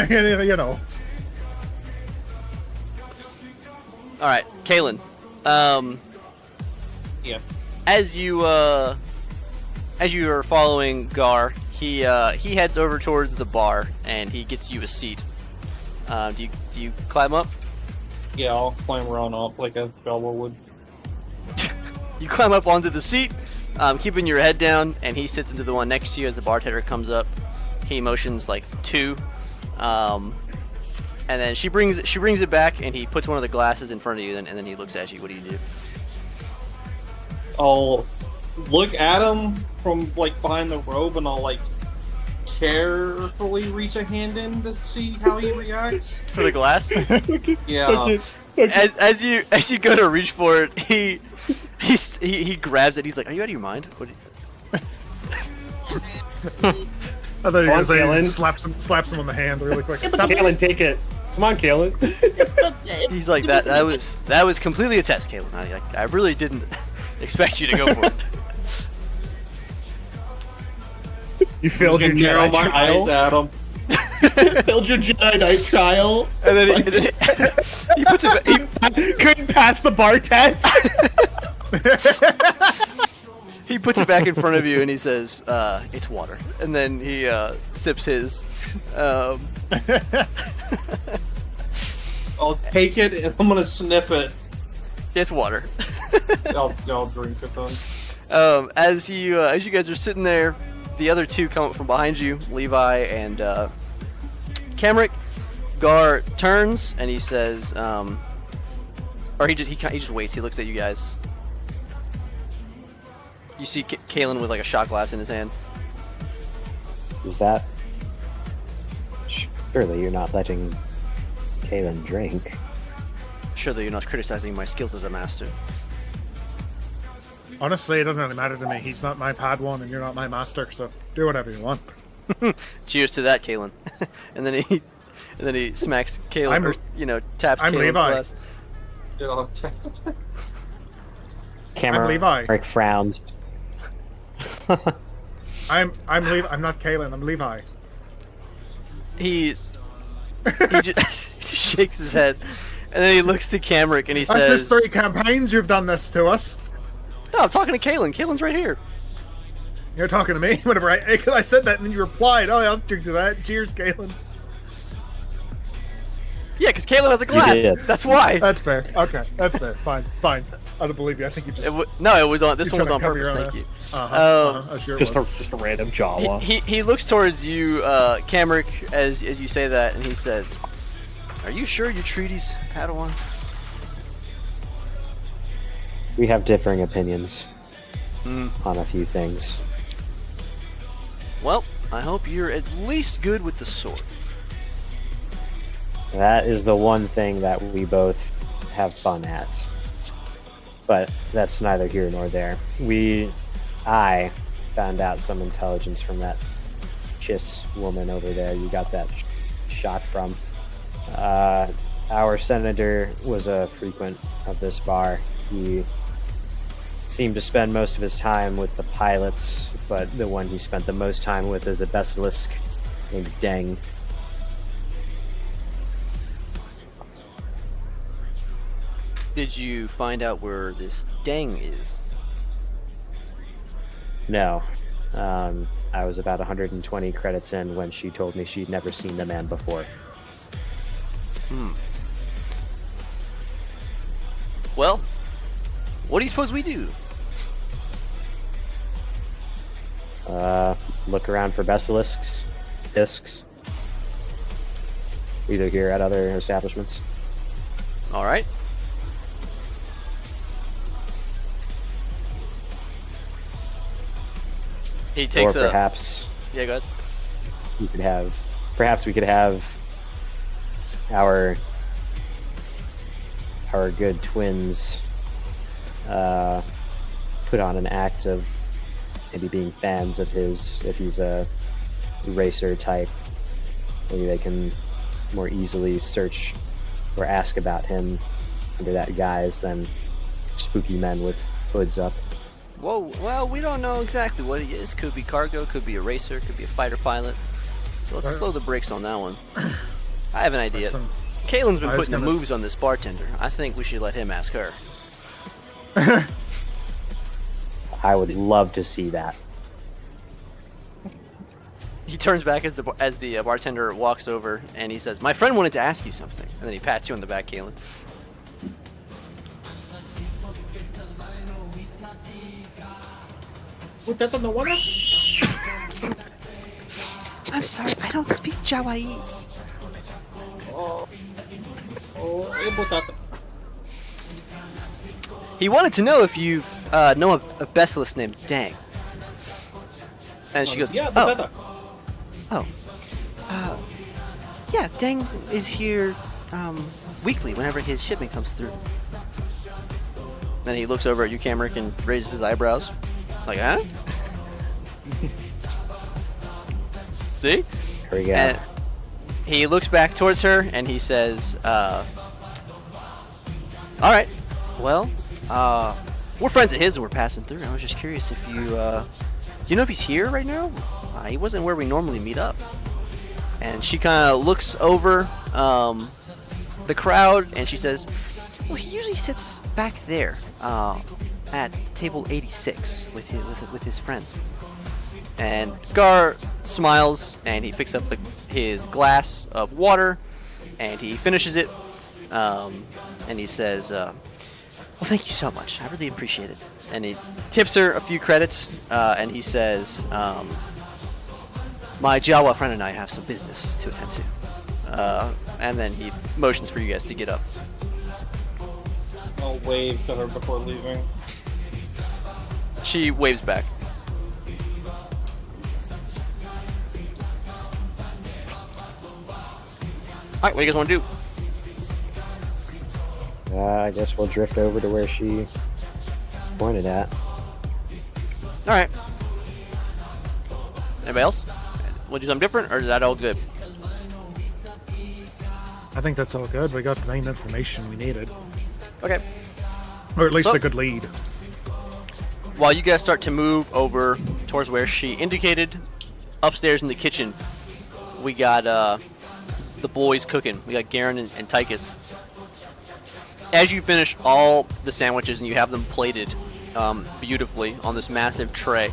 you know. All right, Kalen. Yeah. As you are following Gar, he heads over towards the bar and he gets you a seat. Do you climb up? Yeah, I'll climb around up like a Belwa would. You climb up onto the seat, keeping your head down, and he sits into the one next to you as the bartender comes up. He motions like 2, and then she brings it back, and he puts one of the glasses in front of you, and then he looks at you. What do you do? I'll look at him from like behind the robe, and I'll like carefully reach a hand in to see how he reacts. For the glass? Yeah. as you go to reach for it, he grabs it. He's like, "Are you out of your mind?" What I thought you were Come gonna on, say Kalen. slaps him on the hand really quick. Stop. Kalen, take it. Come on, Kalen. He's like that was completely a test, Caleb. I really didn't expect you to go for it. You failed your narrow Jedi my eyes trial. at him. Failed your Jedi Knight trial. And then he puts it. Couldn't pass the bar test. He puts it back in front of you and he says, "It's water." And then he sips his. I'll take it and I'm gonna sniff it. It's water. I'll drink it then. As you guys are sitting there, the other two come up from behind you, Levi and Camric. Gar turns and he says, or he just waits. He looks at you guys. You see Kalen with like a shot glass in his hand. Is that? Surely you're not letting Kalen drink. Surely you're not criticizing my skills as a master. Honestly, it doesn't really matter to me. He's not my Padawan, and you're not my master. So do whatever you want. Cheers to that, Kalen. and then he smacks Kalen, I'm- or, taps I'm Kalen's Levi. glass. Cameron Levi. frowns. I'm Levi. I'm not Kalen. I'm Levi. He just shakes his head, and then he looks to Camric and he That's says, just 3 campaigns you've done this to us. "No, I'm talking to Kalen. Kalen's right here." You're talking to me. Whatever. I said that, and then you replied, "Oh, I'll drink to that. Cheers, Kalen." Yeah, because Kalen has a glass. did. That's why. That's fair. Okay, that's fair. Fine. I don't believe you. I think you just. No, it was on. This you're one was trying on to cover purpose. your own Thank you. I'm sure it Just was. a random Jawa. He looks towards you, Camric, as you say that, and he says, "Are you sure you're Treaty's Padawan?" We have differing opinions Hmm. on a few things. Well, I hope you're at least good with the sword. That is the one thing that we both have fun at. But that's neither here nor there. I found out some intelligence from that Chiss woman over there you got that shot from. Our senator was a frequent of this bar. He seemed to spend most of his time with the pilots, but the one he spent the most time with is a basilisk named Deng. Did you find out where this Deng is? No. I was about 120 credits in when she told me she'd never seen the man before. Well, what do you suppose we do? Look around for basilisks, discs, either here at other establishments. All right. He takes or a. perhaps Yeah, go ahead. perhaps we could have our good twins put on an act of maybe being fans of his if he's a racer type. Maybe they can more easily search or ask about him under that guise than spooky men with hoods up. Whoa, well, we don't know exactly what he is. Could be cargo, could be a racer, could be a fighter pilot. So let's slow the brakes on that one. I have an idea. Listen, Kalen's been I was putting the gonna moves on this bartender. I think we should let him ask her. I would love to see that. He turns back as the bartender walks over, and he says, "My friend wanted to ask you something." And then he pats you on the back, Kalen. I'm sorry, I don't speak Jawaiese. He wanted to know if you know a basilisk named Dang. And she goes, Yeah, "Oh, but yeah, Dang is here weekly whenever his shipment comes through." Then he looks over at you, Camric, and raises his eyebrows. Like, huh? See? Here we go. And he looks back towards her and he says, all right, well, we're friends of his and we're passing through. I was just curious if you, do you know if he's here right now? He wasn't where we normally meet up. And she kind of looks over the crowd and she says, well, he usually sits back there at table 86 with his friends. And Gar smiles and he picks up his glass of water and he finishes it. And he says, well, thank you so much. I really appreciate it. And he tips her a few credits and he says, my Jawa friend and I have some business to attend to. And then he motions for you guys to get up. I'll wave to her before leaving. She waves back. Alright, what do you guys want to do? I guess we'll drift over to where she pointed at. Alright. Anybody else? Want to do something different, or is that all good? I think that's all good. We got the main information we needed. Okay. Or at least So- a good lead. While you guys start to move over towards where she indicated, upstairs in the kitchen, we got the boys cooking. We got Garen and Tychus. As you finish all the sandwiches and you have them plated beautifully on this massive tray,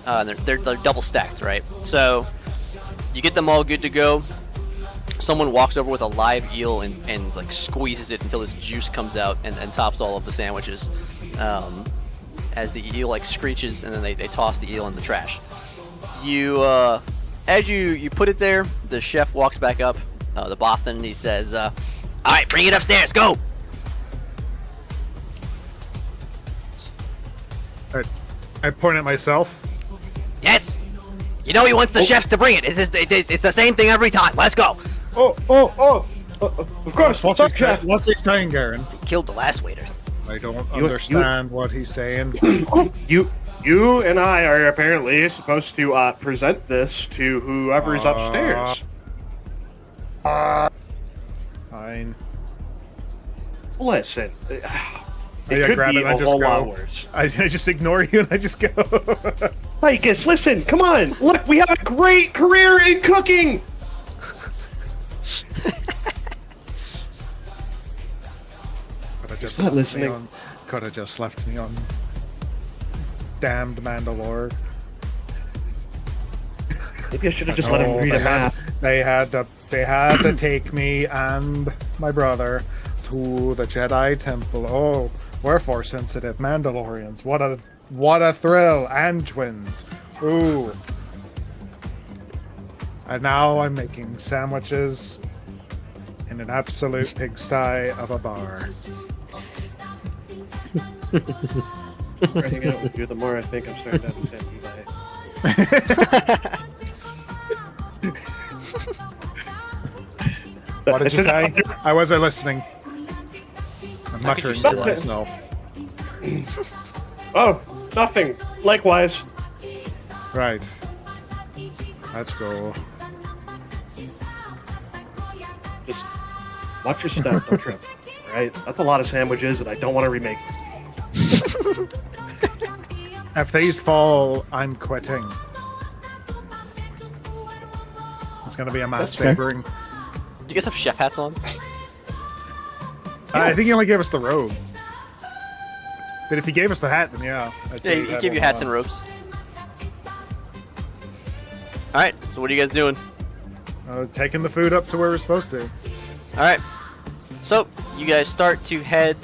they're double stacked, right? So you get them all good to go. Someone walks over with a live eel and like squeezes it until this juice comes out and tops all of the sandwiches. As the eel like screeches, and then they toss the eel in the trash. You, as you put it there, the chef walks back up, the Bothan, and he says, "All right, bring it upstairs, go." I point at myself. Yes. You know he wants the chefs to bring it. It's the same thing every time. Let's go. Of course. What's up, chef? What's he saying, Garen? Killed the last waiter. I don't You- understand what he's saying. You and I are apparently supposed to present this to whoever's upstairs. Fine. Listen, it yeah, could grab be it and I a just whole go. lot worse. I just ignore you and I just go. Tychus, listen, come on. Look, we have a great career in cooking. Just not left me listening. on. Could have just left me on. Damned Mandalore. Maybe I should have just let him No, read a map. They had to take me and my brother to the Jedi Temple. Oh, we're force sensitive Mandalorians. What a thrill, and twins. Ooh. And now I'm making sandwiches in an absolute pigsty of a bar. The more I hang out with you, the more I think I'm starting to understand Eli. What did you say? I wasn't listening. I'm How could you muttering say to that? myself. Oh, nothing. Likewise. Right. Let's go. Just watch your step, don't trip. Alright? That's a lot of sandwiches, and I don't want to remake this. If these fall, I'm quitting. It's gonna be a mass That's fair. sabering. Do you guys have chef hats on? I think he only gave us the robe. But if he gave us the hat, then yeah. I'd Yeah, say he we give you had hats and one robes. All right. So what are you guys doing? on. Taking the food up to where we're supposed to. All right. So you guys start to head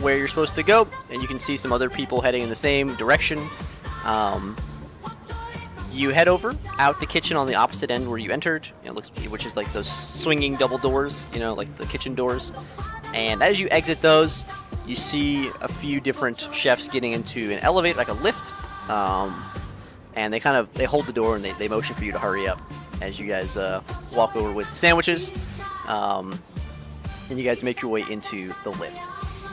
where you're supposed to go, and you can see some other people heading in the same direction. You head over out the kitchen on the opposite end where you entered. It looks, which is like those swinging double doors, like the kitchen doors. And as you exit those, you see a few different chefs getting into an elevator, like a lift. And they hold the door and they motion for you to hurry up as you guys walk over with the sandwiches. And you guys make your way into the lift.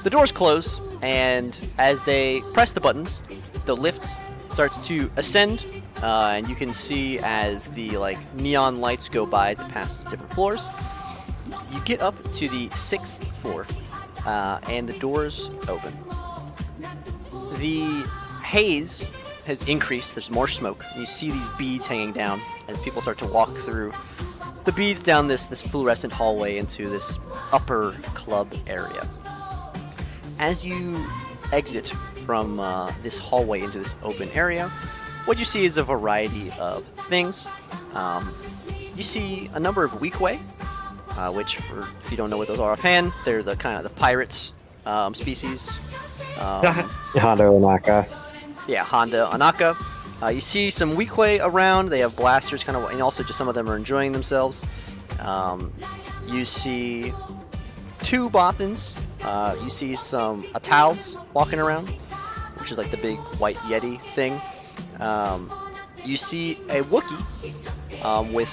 The doors close, and as they press the buttons, the lift starts to ascend, and you can see as the neon lights go by as it passes different floors. You get up to the 6th floor, and the doors open. The haze has increased. There's more smoke. You see these beads hanging down as people start to walk through the beads down this fluorescent hallway into this upper club area. As you exit from this hallway into this open area, what you see is a variety of things. You see a number of weequay, which, if you don't know what those are offhand, they're the kind of the pirates species. Honda Onaka. Yeah, Honda Anaka. You see some weequay around. They have blasters, and also just some of them are enjoying themselves. You see 2 Bothans. You see some Atals walking around, which is like the big white Yeti thing. You see a Wookiee with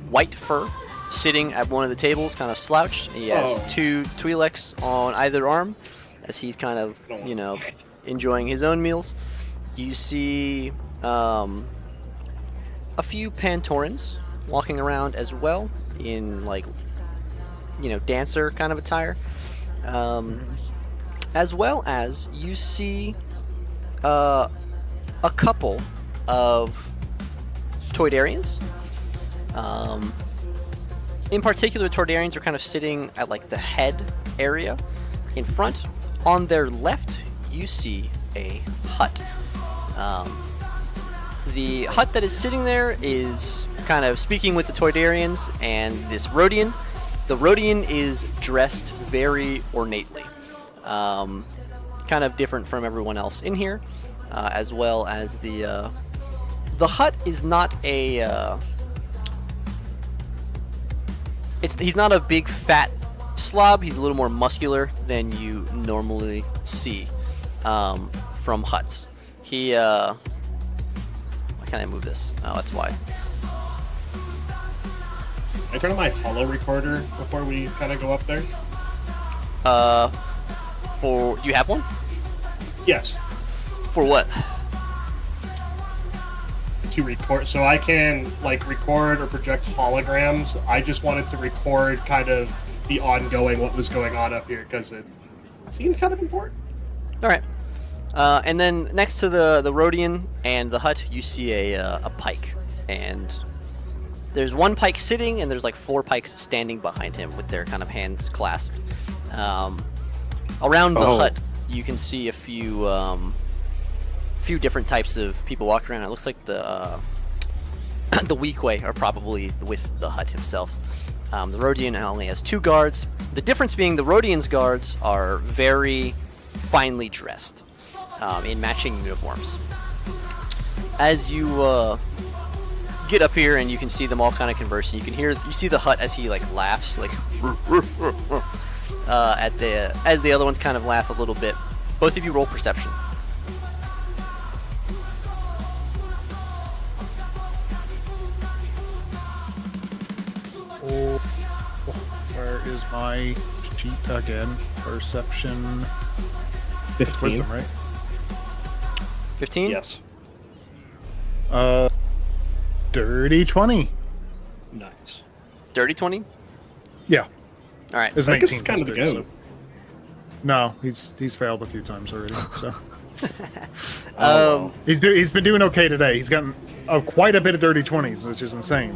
white fur sitting at one of the tables, kind of slouched. He has 2 Twi'leks on either arm as he's kind of, enjoying his own meals. You see a few Pantorans walking around as well in dancer kind of attire. As well as you see a couple of Toydarians. In particular, Toydarians are kind of sitting at the head area in front. On their left, you see a hut. The hut that is sitting there is kind of speaking with the Toydarians and this Rodian. The Rodian is dressed very ornately. Kind of different from everyone else in here, as well as the hut is not a... he's not a big fat slob. He's a little more muscular than you normally see from huts. He... why can't I move this? Oh, that's why. I turn on my holo recorder before we kind of go up there. Do you have one? Yes. For what? To record, so I can record or project holograms. I just wanted to record kind of the ongoing what was going on up here because it seemed kind of important. All right. And then next to the Rodian and the hut, you see a pike, and there's 1 pike sitting, and there's 4 pikes standing behind him with their kind of hands clasped. Around the hut, you can see a few different types of people walking around. It looks like the the weequay are probably with the hut himself. The Rodian only has 2 guards. The difference being the Rodian's guards are very finely dressed in matching uniforms. As you get up here and you can see them all kind of conversing, you see the hut as he laughs as the other ones kind of laugh a little bit. Both of you roll perception. Oh, where is my sheet again? Perception. 15. Wisdom, right? 15? Yes. Dirty 20. Nice. Dirty 20? Yeah. All right. It's I guess 19. it's kind of the plus go. 30, so- No, he's failed a few times already. So he's been doing okay today. He's gotten quite a bit of dirty 20s, which is insane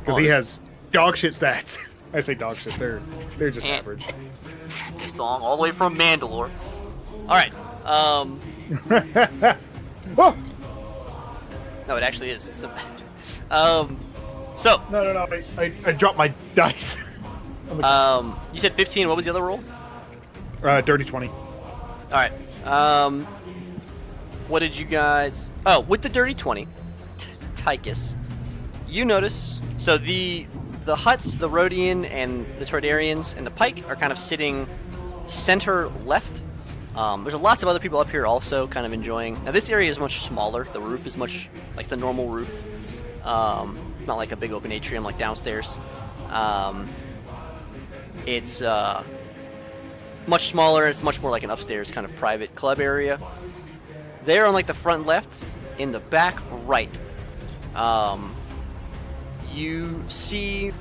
because he has dog shit stats. I say dog shit. They're just average. This song all the way from Mandalore. All right. Oh! No, it actually is. So, No. I dropped my dice. you said 15. What was the other roll? Dirty 20. All right. What did you guys... Oh, with the dirty 20, Tychus, you notice... So the huts, the Rodian and the Toydarians and the pike are kind of sitting center left. There's lots of other people up here also kind of enjoying... Now, this area is much smaller. The roof is much like the normal roof. Not like a big open atrium like downstairs. It's much smaller. It's much more like an upstairs kind of private club area. There on the front left, in the back right, you see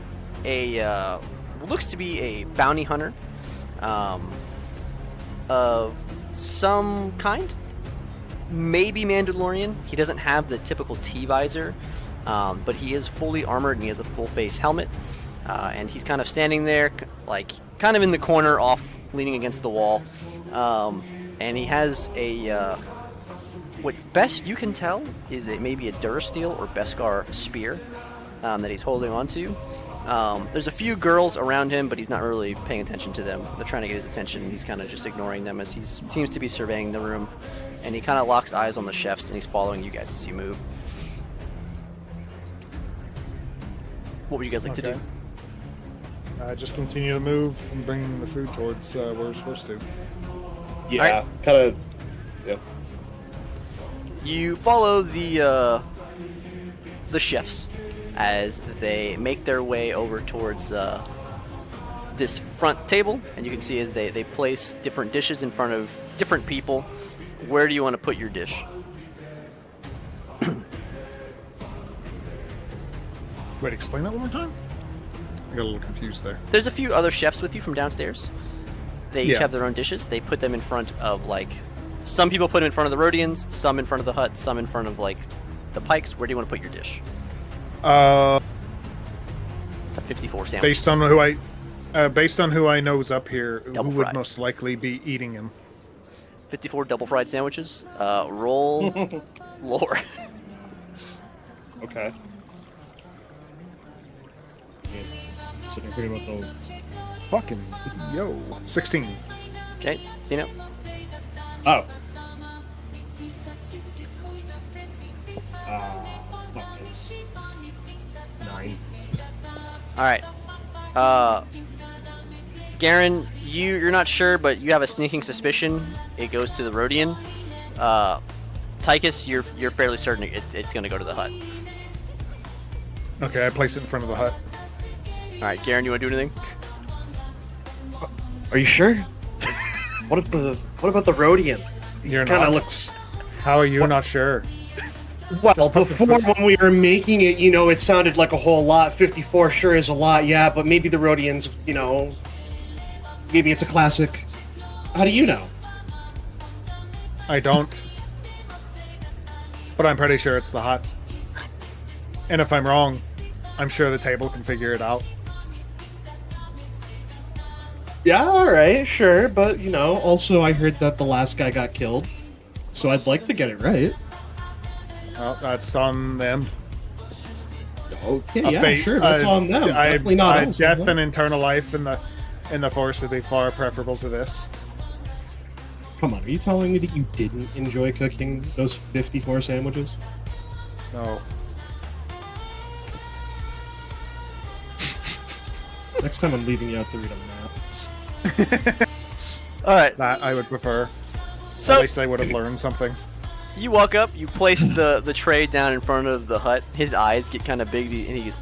a looks to be a bounty hunter of some kind, maybe Mandalorian. He doesn't have the typical T-visor, but he is fully armored and he has a full face helmet, and he's kind of standing there like kind of in the corner off leaning against the wall, and he has a what best you can tell is maybe a Durasteel or Beskar spear that he's holding on to. There's a few girls around him, but he's not really paying attention to them. They're trying to get his attention. He's kind of just ignoring them as he seems to be surveying the room. And he kind of locks eyes on the chefs, and he's following you guys as you move. What would you guys like to do? Just continue to move and bring the food towards where we're supposed to. Yeah, Alright. kind of. Yeah. You follow the chefs as they make their way over towards this front table, and you can see as they place different dishes in front of different people. Where do you want to put your dish? Wait, explain that one more time? I got a little confused there. There's a few other chefs with you from downstairs. They each Yeah. have their own dishes. They put them in front of, like, some people put them in front of the Rhodians, some in front of the hut, some in front of, like, the Pikes. Where do you want to put your dish? 54 sandwiches. Based on who I know is up here, Double who would fried. most likely be eating him? 54 double fried sandwiches. Roll lore. Okay. So I forget about the. Fucking yo, 16. Okay, Zeno. Oh. Fuck it. 9. All right. Garen, you're not sure, but you have a sneaking suspicion it goes to the Rhodian. Tychus, you're fairly certain it's going to go to the hut. Okay, I place it in front of the hut. All right, Garen, you want to do anything? Are you sure? What about the Rhodian? You're Kind of not. looks. How are you not sure? Well, Just put the before food- when we were making it, it sounded like a whole lot. 54 sure is a lot, yeah, but maybe the Rhodians, maybe it's a classic. How do you know? I don't. But I'm pretty sure it's the hut. And if I'm wrong, I'm sure the table can figure it out. Yeah, alright, sure, but, also I heard that the last guy got killed, so I'd like to get it right. Well, that's on them. Okay, A yeah, fate- sure, that's on them. Definitely not us. Death and eternal life in the Force would be far preferable to this. Come on, are you telling me that you didn't enjoy cooking those 54 sandwiches? No. Next time I'm leaving you out to read a map. All right. That I would prefer. So At least I would have learned something. you walk up, you place the tray down in front of the hut. His eyes get kind of big, and he goes,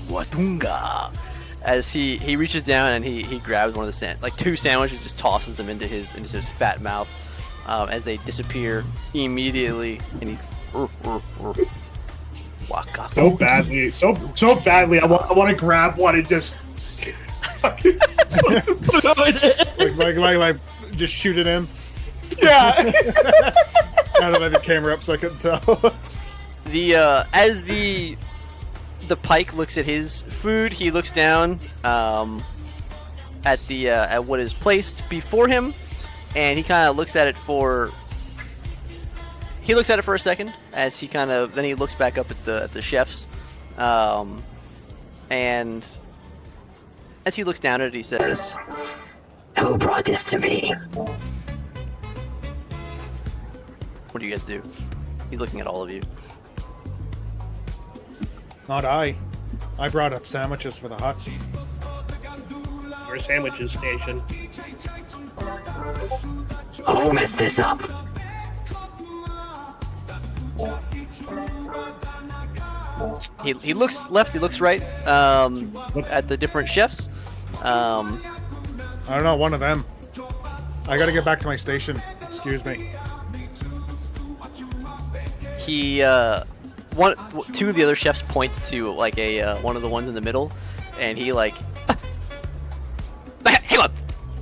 "Watunga," as he reaches down and he grabs one of the two sandwiches, just tosses them into his fat mouth. As they disappear immediately, and he waka. So badly, so badly, I want to grab one and just... put it on it. like, just shoot it in. Yeah. I don't have the camera up so I couldn't tell. As the Pike looks at his food, he looks down at what is placed before him, and he kind of looks at it for a second as then he looks back up at the chefs, and as he looks down at it, he says, "Who brought this to me?" What do you guys do? He's looking at all of you. Not I. I brought up sandwiches for the hut. Your sandwiches station. Who messed this up? He looks left, he looks right at the different chefs. I don't know, one of them. I gotta get back to my station. Excuse me. he two of the other chefs point to like a one of the ones in the middle, and he like, hang on,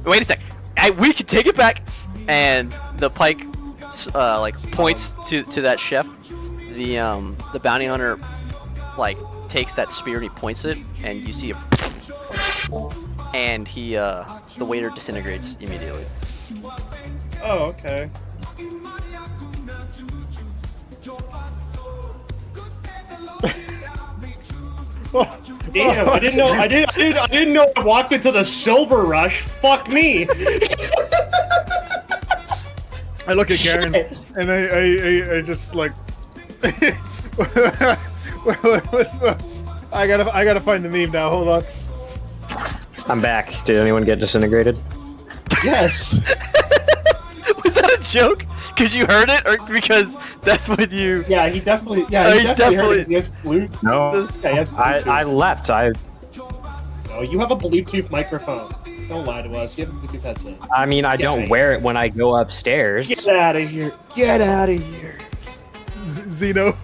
wait a sec, we can take it back, and the pike like points to that chef. The bounty hunter like takes that spear and he points it, and you see and he the waiter disintegrates immediately. Oh, okay. Damn, I didn't know I walked into the silver rush. Fuck me. I look at Garen and I just like what's the I gotta find the meme now, hold on. I'm back. Did anyone get disintegrated? Yes. Was that a joke? Because you heard it, or because that's what you? Yeah, he definitely. Yeah, Oh, he he definitely. definitely- Heard it. He has blue. No. Those- Yeah, he has Bluetooth. I left. No, you have a Bluetooth microphone. Don't lie to us. You have a Bluetooth headset. I mean, I don't wear it when I go upstairs. Get out of here. Get out of here. Zeno.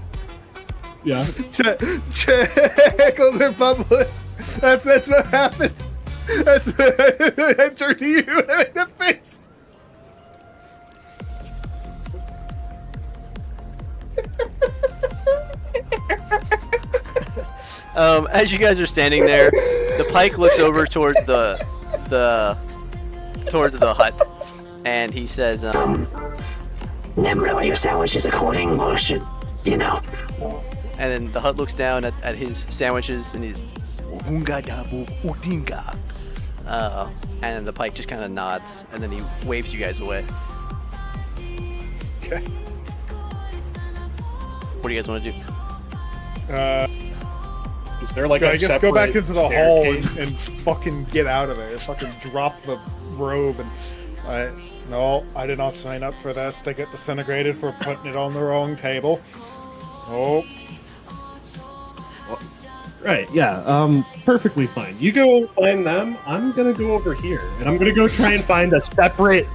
Yeah. Check their public. That's what happened. That's I turned to you in the face. As you guys are standing there, the pike looks over towards the hut, and he says, Never your sandwiches according, or should, you know. and then the hut looks down at his sandwiches and he's, and then the pike just kind of nods, and then he waves you guys away. Okay. What do you guys want to do? Is there like I a guess go back separate into the hall staircase? and fucking get out of there. Fucking drop the robe and no, I did not sign up for this. They get disintegrated for putting it on the wrong table. Oh, Right, yeah, perfectly fine. You go find them. I'm gonna go over here, and I'm gonna go try and find a separate.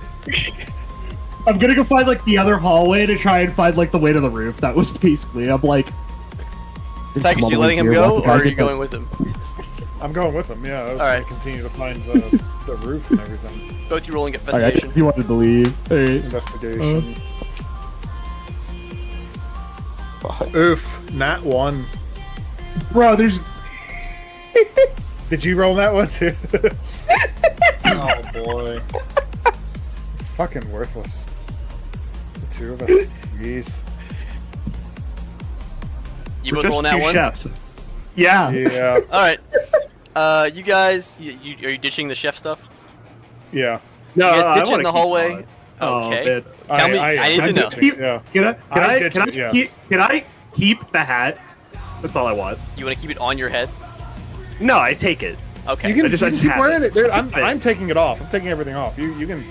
I'm gonna go find, like, the other hallway to try and find, like, the way to the roof. That was basically, I'm like... Tychus, you letting him go, or are you going with him? I'm going with them. Yeah, I was All right. gonna continue to find the roof and everything. Go through rolling Alright, investigation. he wanted to leave. Alright. Investigation. Oof, nat 1. Bro, there's... Did you roll that one too? Oh boy. Fucking worthless. The two of us. Jeez. You both rolling that one? Chefs. Yeah. Yeah. All right. You guys, are you ditching the chef stuff? Yeah. No, You guys I ditching wanna the keep hallway? going. Oh, Okay. man. Tell me. I need to know. Yeah. Can I ditched it, yes. can I keep the hat? That's all I want. You want to keep it on your head? No, I take it. Okay. You can, I just keep have wearing it. it, dude. That's a I'm thing. taking it off. I'm taking everything off. You can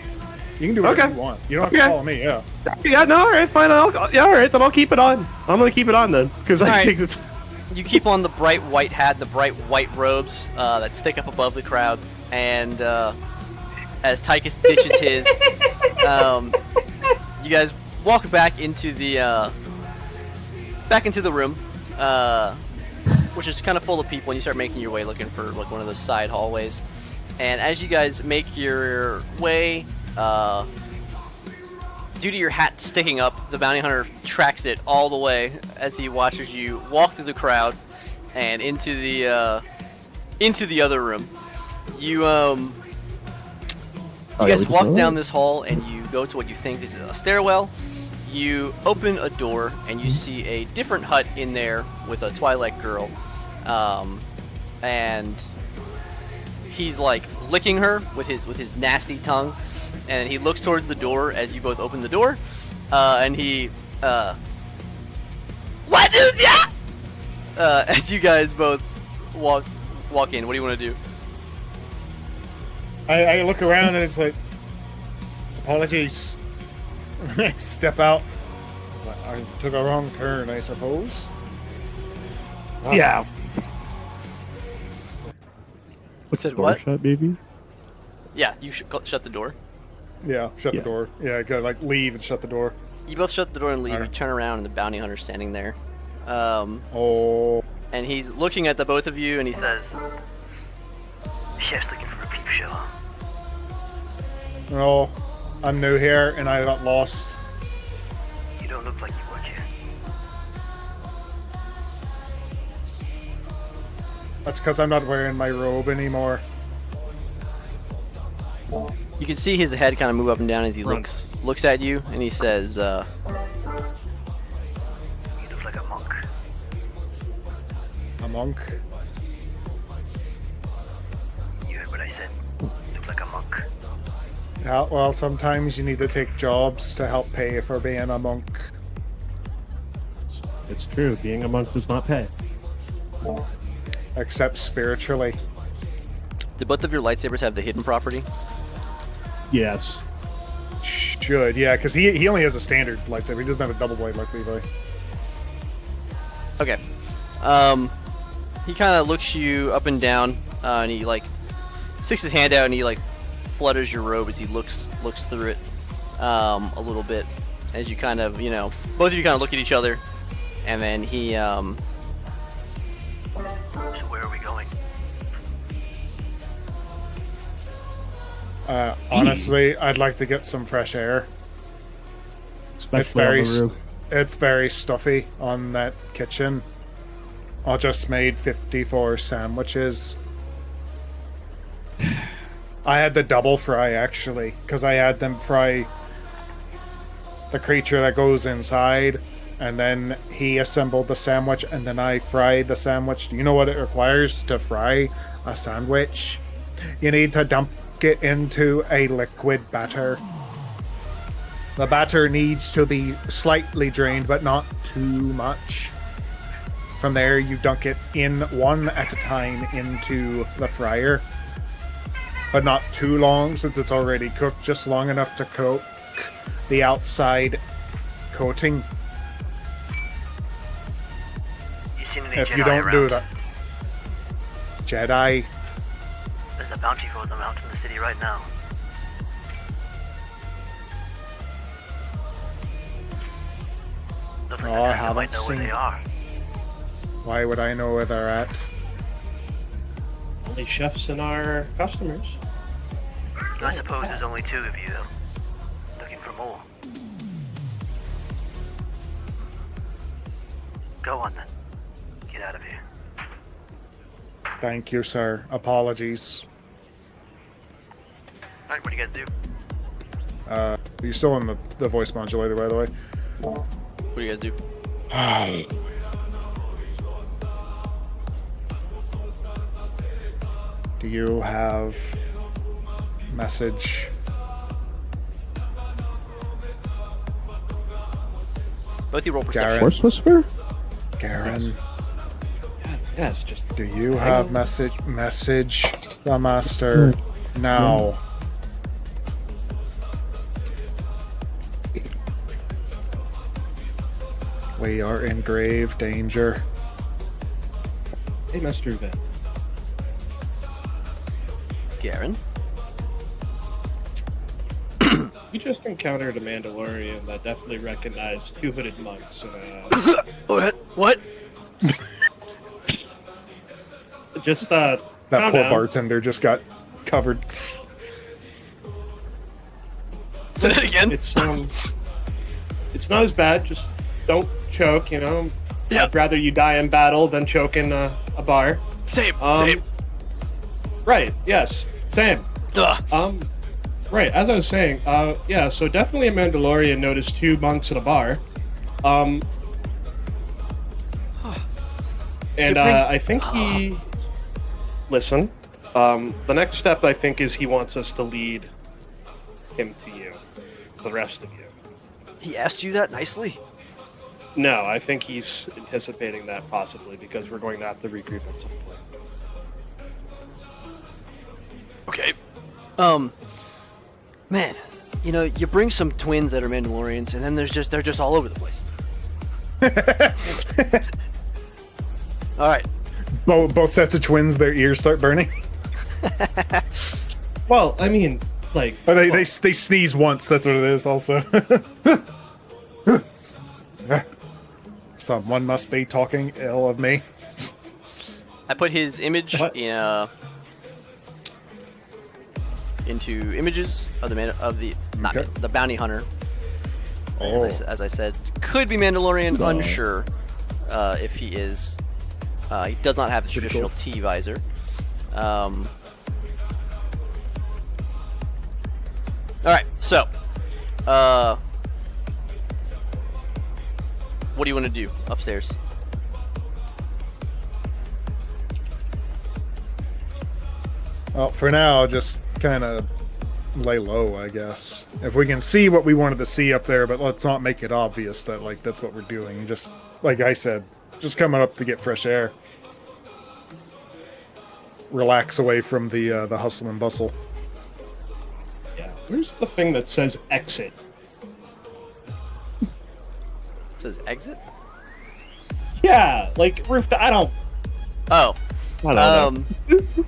do whatever Okay. you want. You don't have to Okay. follow me. Yeah. Yeah, no, all right, fine. All right, then I'll keep it on. I'm gonna keep it on then, because I All right. think it's. You keep on the bright white hat, the bright white robes that stick up above the crowd, and as Tychus ditches his, you guys walk back into the room, which is kind of full of people, and you start making your way looking for like one of those side hallways. And as you guys make your way, due to your hat sticking up, the bounty hunter tracks it all the way as he watches you walk through the crowd and into the other room. You guys walk down this hall and you go to what you think is a stairwell. You open a door and you see a different hut in there with a Twilight girl, and he's like licking her with his nasty tongue, and he looks towards the door as you both open the door, and he what is that? As you guys both walk in, what do you want to do? I look around and it's like, apologies. Step out. I took a wrong turn, I suppose. Wow. Yeah. Said Door what? shut, baby. Yeah, you shut the door. Yeah. Shut Yeah. the door. Yeah. I gotta like leave and shut the door. You both shut the door and leave. You Alright. turn around, and the bounty hunter's standing there. Oh, And he's looking at the both of you, and he says, "Chef's looking for a peep show." no, I'm new here and I got lost. You don't look like you work here. That's because I'm not wearing my robe anymore. You can see his head kind of move up and down as he looks at you, and he says, "You look like a monk." A monk. You heard what I said. You look like a monk. Yeah, well, sometimes you need to take jobs to help pay for being a monk. It's true. Being a monk does not pay. Except spiritually. Do both of your lightsabers have the hidden property? Yes. Should, yeah, because he only has a standard lightsaber. He doesn't have a double blade like Levi. Okay. He kind of looks you up and down, and he like sticks his hand out and he like flutters your robe as he looks through it a little bit, as you kind of, both of you kind of look at each other, and then he So where are we going? Honestly, I'd like to get some fresh air. Especially on the roof. It's very stuffy on that kitchen. I just made 54 sandwiches. I had the double fry actually, because I had them fry the creature that goes inside, and then he assembled the sandwich, and then I fried the sandwich. Do you know what it requires to fry a sandwich? You need to dump it into a liquid batter. The batter needs to be slightly drained, but not too much. From there, you dunk it in one at a time into the fryer. But not too long, since it's already cooked, just long enough to cook the outside coating. You seen any If Jedi you don't around? do that. Jedi? There's a bounty for them out in the city right now. Looks like Oh, the I Tarkin might haven't know where seen- they are. Why would I know where they're at? Only chefs and our customers. I suppose there's only two of you, though. Looking for more. Go on then. Get out of here. Thank you, sir. Apologies. Alright, what do you guys do? You're still on the voice modulator, by the way. What do you guys do? Do you have message? Both you roll perception. Garen. Force Whisper? Garen, Yes, just do you have message the master now? We are in grave danger. hey, Mr. Vin. Garen. You just encountered a Mandalorian that definitely recognized two hooded monks. What? Just That calm poor down. bartender just got covered. Say that again? It's not as bad. Just don't choke. Yeah. I'd rather you die in battle than choke in a bar. Same. Right. Yes. Same. Ugh. Right. As I was saying. Yeah. So definitely a Mandalorian noticed two monks at a bar. And I think he. Listen. The next step I think is he wants us to lead him to you, the rest of you. He asked you that nicely? No, I think he's anticipating that possibly because we're going to have to regroup at some point. Okay. Man, you bring some twins that are Mandalorians, and then they're just all over the place. All right. Both sets of twins, their ears start burning. Well, I mean, like, Oh, they sneeze once. That's what it is. Also, Someone must be talking ill of me. I put his image What? into images of the not Okay. the bounty hunter. Oh, As I said, could be Mandalorian. Unsure if he is. He does not have the Pretty traditional cool. T visor. All right, so what do you want to do upstairs? well, for now, just kind of lay low, I guess. If we can see what we wanted to see up there, but let's not make it obvious that like that's what we're doing. Just like I said, just coming up to get fresh air, relax away from the hustle and bustle. Yeah. Where's the thing that says exit? It says exit. Yeah, like roof. I don't. Oh, I don't know.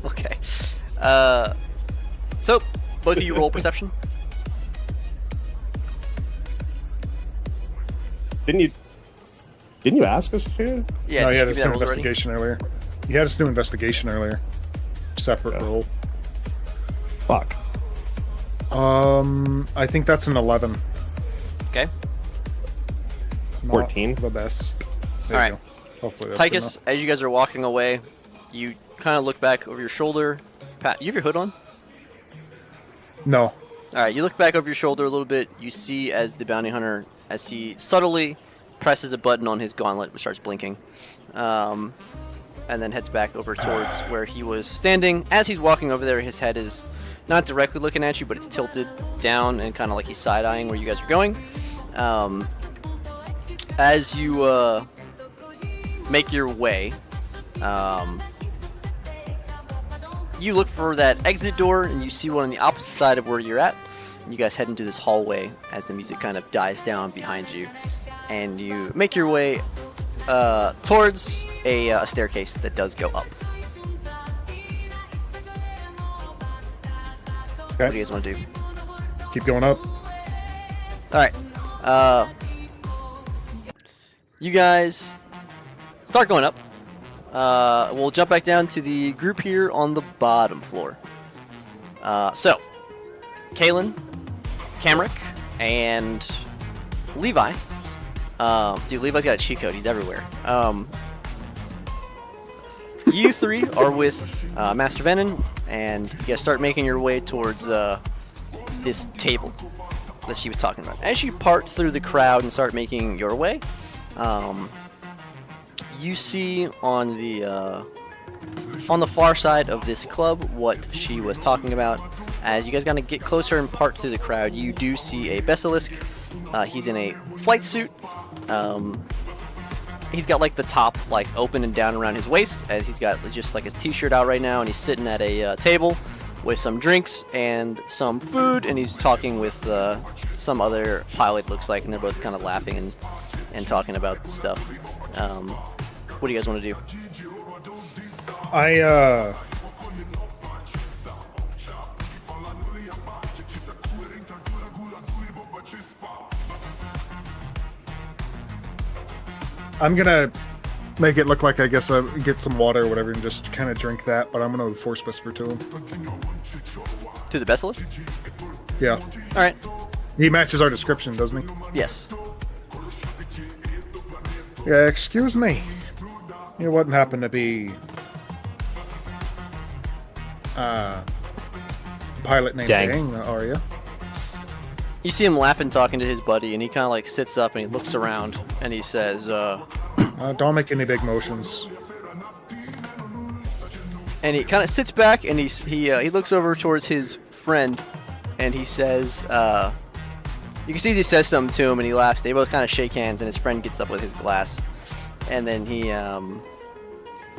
okay. So both of you roll perception. Didn't you ask us to? Yeah, No, just he had give us me that do rolls already. investigation earlier. He had us do investigation earlier. Separate Yeah. roll. Fuck. I think that's an 11. Okay. Not 14. The best. There All you right. go. Hopefully that's good Tychus, as you guys are walking away, you kind of look back over your shoulder. Pat, you have your hood on? enough. No. All right, you look back over your shoulder a little bit. You see as the bounty hunter, as he subtly presses a button on his gauntlet, which starts blinking, and then heads back over towards where he was standing. As he's walking over there, his head is not directly looking at you, but it's tilted down and kind of like he's side-eyeing where you guys are going. As you make your way, you look for that exit door, and you see one on the opposite side of where you're at. You guys head into this hallway as the music kind of dies down behind you, and you make your way towards a staircase that does go up. What do you Okay. guys want to do? Keep going up. All right. You guys start going up. We'll jump back down to the group here on the bottom floor. So, Kalen, Camric, and Levi. Dude, Levi's got a cheat code. He's everywhere. You three are with Master Venom, and you guys start making your way towards this table that she was talking about. As you part through the crowd and start making your way, you see on the far side of this club what she was talking about. As you guys gonna get closer and part through the crowd, you do see a Basilisk. He's in a flight suit. He's got like the top like open and down around his waist, as he's got just like his t-shirt out right now, and he's sitting at a table with some drinks and some food, and he's talking with some other pilot, looks like, and they're both kind of laughing and talking about stuff. What do you guys want to do? I'm gonna make it look like I guess I get some water or whatever and just kind of drink that, but I'm gonna force whisper to him. To the Basilisk? Yeah. All right. He matches our description, doesn't he? Yes. Yeah, excuse me. You wouldn't happen to be pilot named Dang. Dang, are you? You see him laughing, talking to his buddy, and he kind of like sits up and he looks around and he says, Don't make any big motions. and he kind of sits back and he looks over towards his friend and he says, you can see he says something to him and he laughs. They both kind of shake hands and his friend gets up with his glass, and then he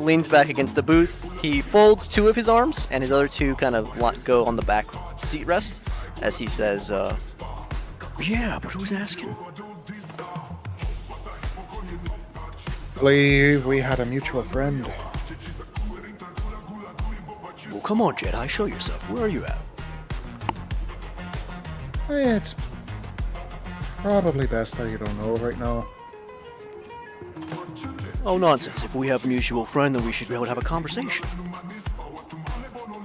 leans back against the booth. He folds two of his arms and his other two kind of go on the back seat rest as he says, yeah, but who's asking? Believe we had a mutual friend. Well, come on, Jedi, show yourself. Where are you at? It's Probably best that you don't know right now. Oh, nonsense. If we have a mutual friend, then we should be able to have a conversation.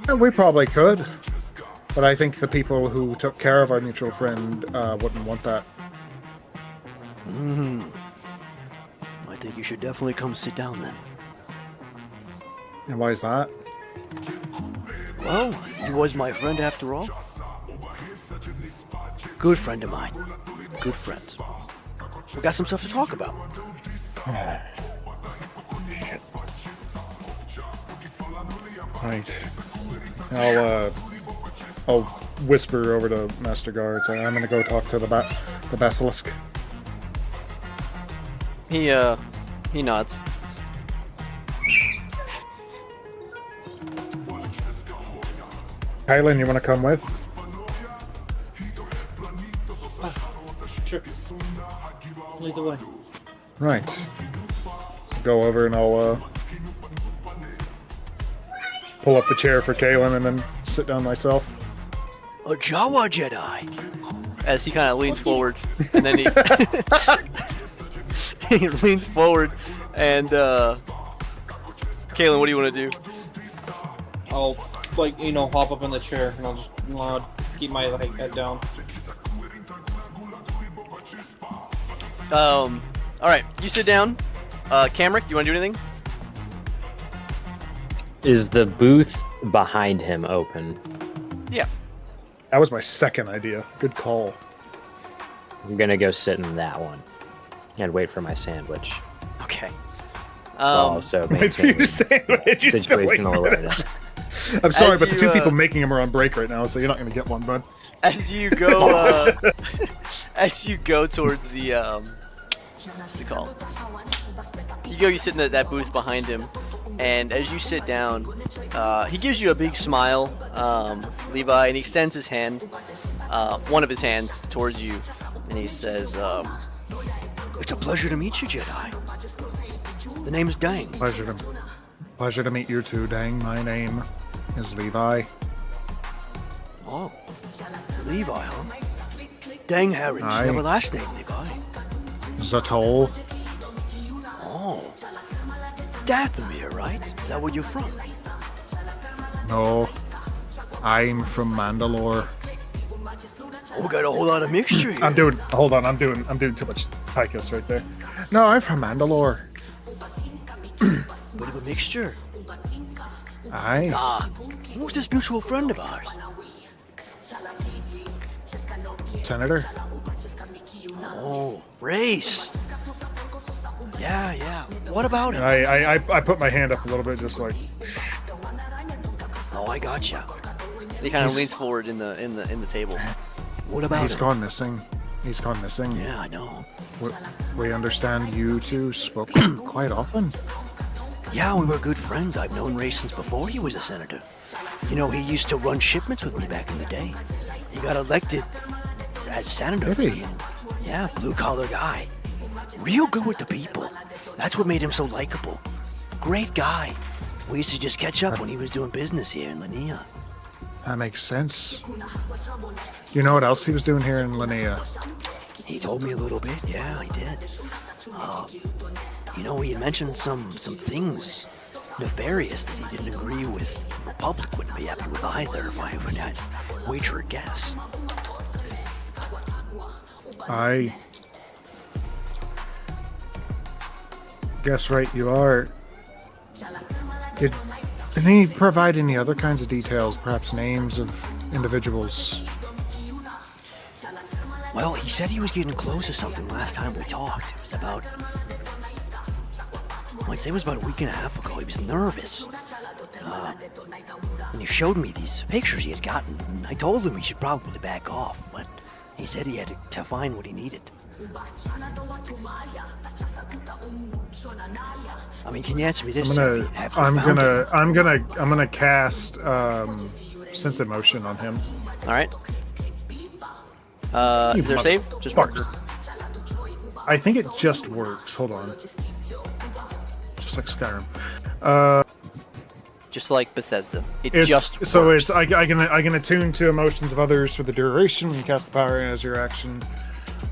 And we probably could. But I think the people who took care of our mutual friend wouldn't want that. I think you should definitely come sit down then. And why is that? Well, he was my friend after all. Good friend of mine. Good friend. We got some stuff to talk about. Right. I'll whisper over to Master Guard. So I'm gonna go talk to the basilisk. He nods. Kylan, you wanna come with? Sure. Lead the way. Right. Go over and I'll pull up the chair for Kalen and then sit down myself. A Jawa Jedi. As he kind of leans forward, and then he he leans forward, and Kalen, what do you want to do? I'll, hop up in the chair and I'll just keep my head down. All right, you sit down. Camric, do you want to do anything? Is the booth behind him open? Yeah. That was my second idea. Good call. I'm gonna go sit in that one and wait for my sandwich. Okay. While also Wait for your maintaining sandwich. You still waiting situational for that. awareness. I'm sorry, As but the you, two people making them are on break right now, so you're not going to get one, bud. As you go, as you go towards the, what's it called? You sit in that booth behind him, and as you sit down, he gives you a big smile, Levi, and he extends his hand, one of his hands towards you, and he says, "It's a pleasure to meet you, Jedi. The name's Dang." Pleasure to meet you too, Dang. My name is Levi. Oh, Levi, huh? Dang Harris. You have a last name, Levi. Zatol. Oh, Dathomir, right? Is that where you're from? No, I'm from Mandalore. Oh, we got a whole lot of mixture here. I'm doing too much Tychus right there. No, I'm from Mandalore. Bit of a mixture. Aye. Ah, who's this mutual friend of ours? Senator. Oh, race. Yeah. What about him? I put my hand up a little bit, just like. Oh, I gotcha. And he kind of leans forward in the table. What about He's him? gone missing. He's gone missing. Yeah, I know. We understand you two spoke quite often. Yeah, we were good friends. I've known Ray since before he was a senator. You know, he used to run shipments with me back in the day. He got elected as senator. Really? Yeah, blue-collar guy. Real good with the people. That's what made him so likable. Great guy. We used to just catch up when he was doing business here in Linnea. That makes sense. You know what else he was doing here in Linnea? He told me a little bit. Yeah, he did. You know, he had mentioned some things nefarious that he didn't agree with. The Republic wouldn't be happy with either, if I would wager a guess. I guess right you are. Didn't he provide any other kinds of details, perhaps names of individuals? Well, he said he was getting close to something last time we talked. It was about... I'd say it was about a week and a half ago. He was nervous. And he showed me these pictures he had gotten. And I told him he should probably back off, but he said he had to find what he needed. I mean, can you answer me this? I'm gonna cast sense of motion on him. All right. Is there a save? Just Fucker. works. I think it just works. Hold on. Just like Skyrim. Just like Bethesda. It It's just so works. it's I can attune to emotions of others for the duration when you cast the power as your action.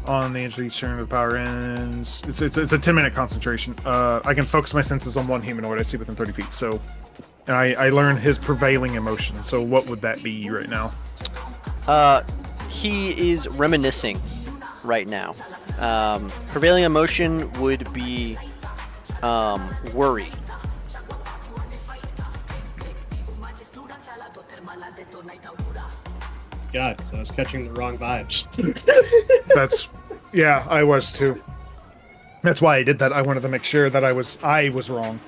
on the edge of each turn of the power ends. It's a 10-minute concentration. I can focus my senses on one humanoid I see within 30 feet. So, and I learn his prevailing emotion. So what would that be right now? He is reminiscing right now. Prevailing emotion would be worry. God, so I was catching the wrong vibes. Yeah, I was too. That's why I did that. I wanted to make sure that I was wrong.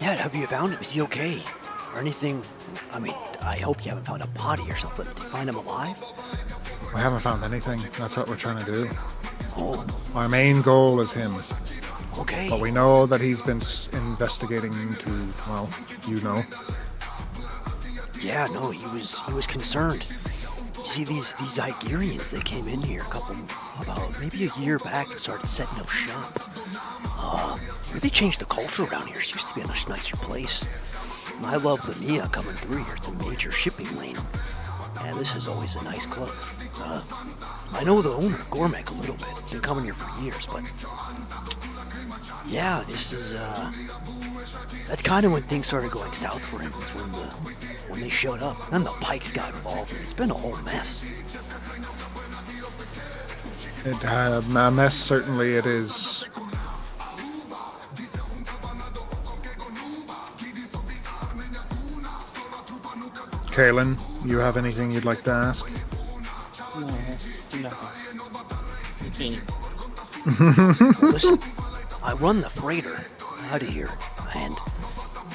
Yeah, have you found him? Is he okay? Or anything? I mean, I hope you haven't found a body or something. Did you find him alive? We haven't found anything. That's what we're trying to do. Oh, Our main goal is him. okay. But we know that he's been investigating into, well, you know. Yeah, no, he was concerned. You see, these Zygerians, they came in here about maybe a year back and started setting up shop. Really changed the culture around here. It used to be a much nicer place. And I love Lamia coming through here. It's a major shipping lane. And this is always a nice club. I know the owner, Gormek, a little bit. Been coming here for years, but yeah, this is that's kind of when things started going south for him. Was when they showed up. Then the Pikes got involved, and it's been a whole mess. A mess, certainly it is. Kaylin, you have anything you'd like to ask? No. Continue. Listen, I run the freighter out of here, and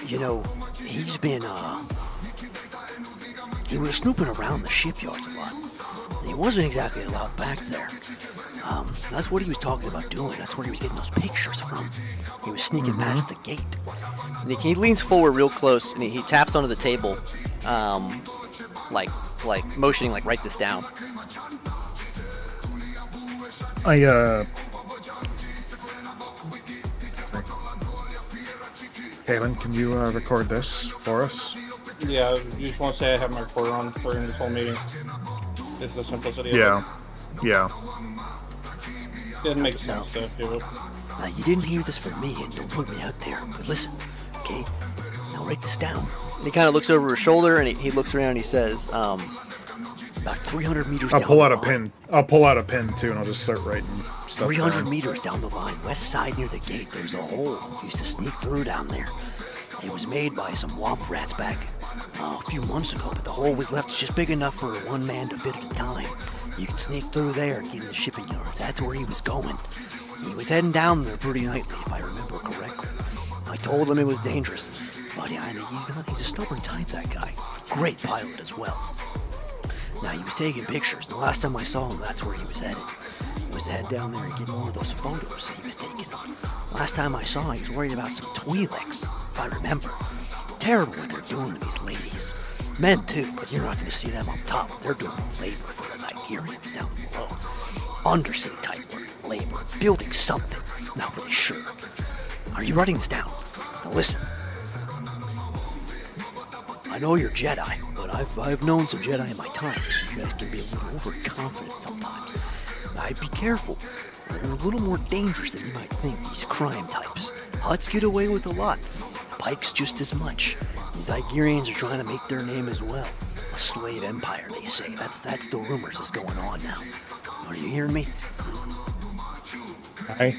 you know, he's been he was snooping around the shipyards a lot. And he wasn't exactly allowed back there. That's what he was talking about doing. That's where he was getting those pictures from. He was sneaking past the gate. And he leans forward real close, and he taps onto the table, like motioning, like, write this down. Kaylin, can you record this for us? Yeah, you just want to say I have my recorder on during this whole meeting. It's the simplicity of Yeah. Yeah. it. It makes sense to do it. Now, you didn't hear this from me, and don't put me out there, but listen, okay? Now write this down. And he kind of looks over his shoulder, and he looks around, and he says, about 300 meters I'll down pull the out a line. pen. I'll pull out a pen too, and I'll just start writing stuff 300 down. meters down the line, west side near the gate, there's a hole. He used to sneak through down there. It was made by some womp rats back a few months ago, but the hole was left just big enough for one man to fit at a time. You can sneak through there and get in the shipping yards. That's where he was going. He was heading down there pretty nightly, if I remember correctly. I told him it was dangerous, but yeah, he's a stubborn type, that guy. Great pilot as well. Now, he was taking pictures, and the last time I saw him, that's where he was headed. Was to head down there and get more of those photos that he was taking. Last time I saw him, he was worried about some Twi'leks, if I remember. Terrible what they're doing to these ladies. Men too, but you're not going to see them up top. They're doing the labor for the Zygerians down below. Undercity type work, labor, building something. Not really sure. Are you writing this down? Now listen. I know you're Jedi, but I've known some Jedi in my time. You guys can be a little overconfident sometimes. I'd be careful. They're a little more dangerous than you might think, these crime types. Hutts get away with a lot. Pikes just as much. These Zygerians are trying to make their name as well. A slave empire, they say. That's the rumors that's going on now. Are you hearing me? Hi.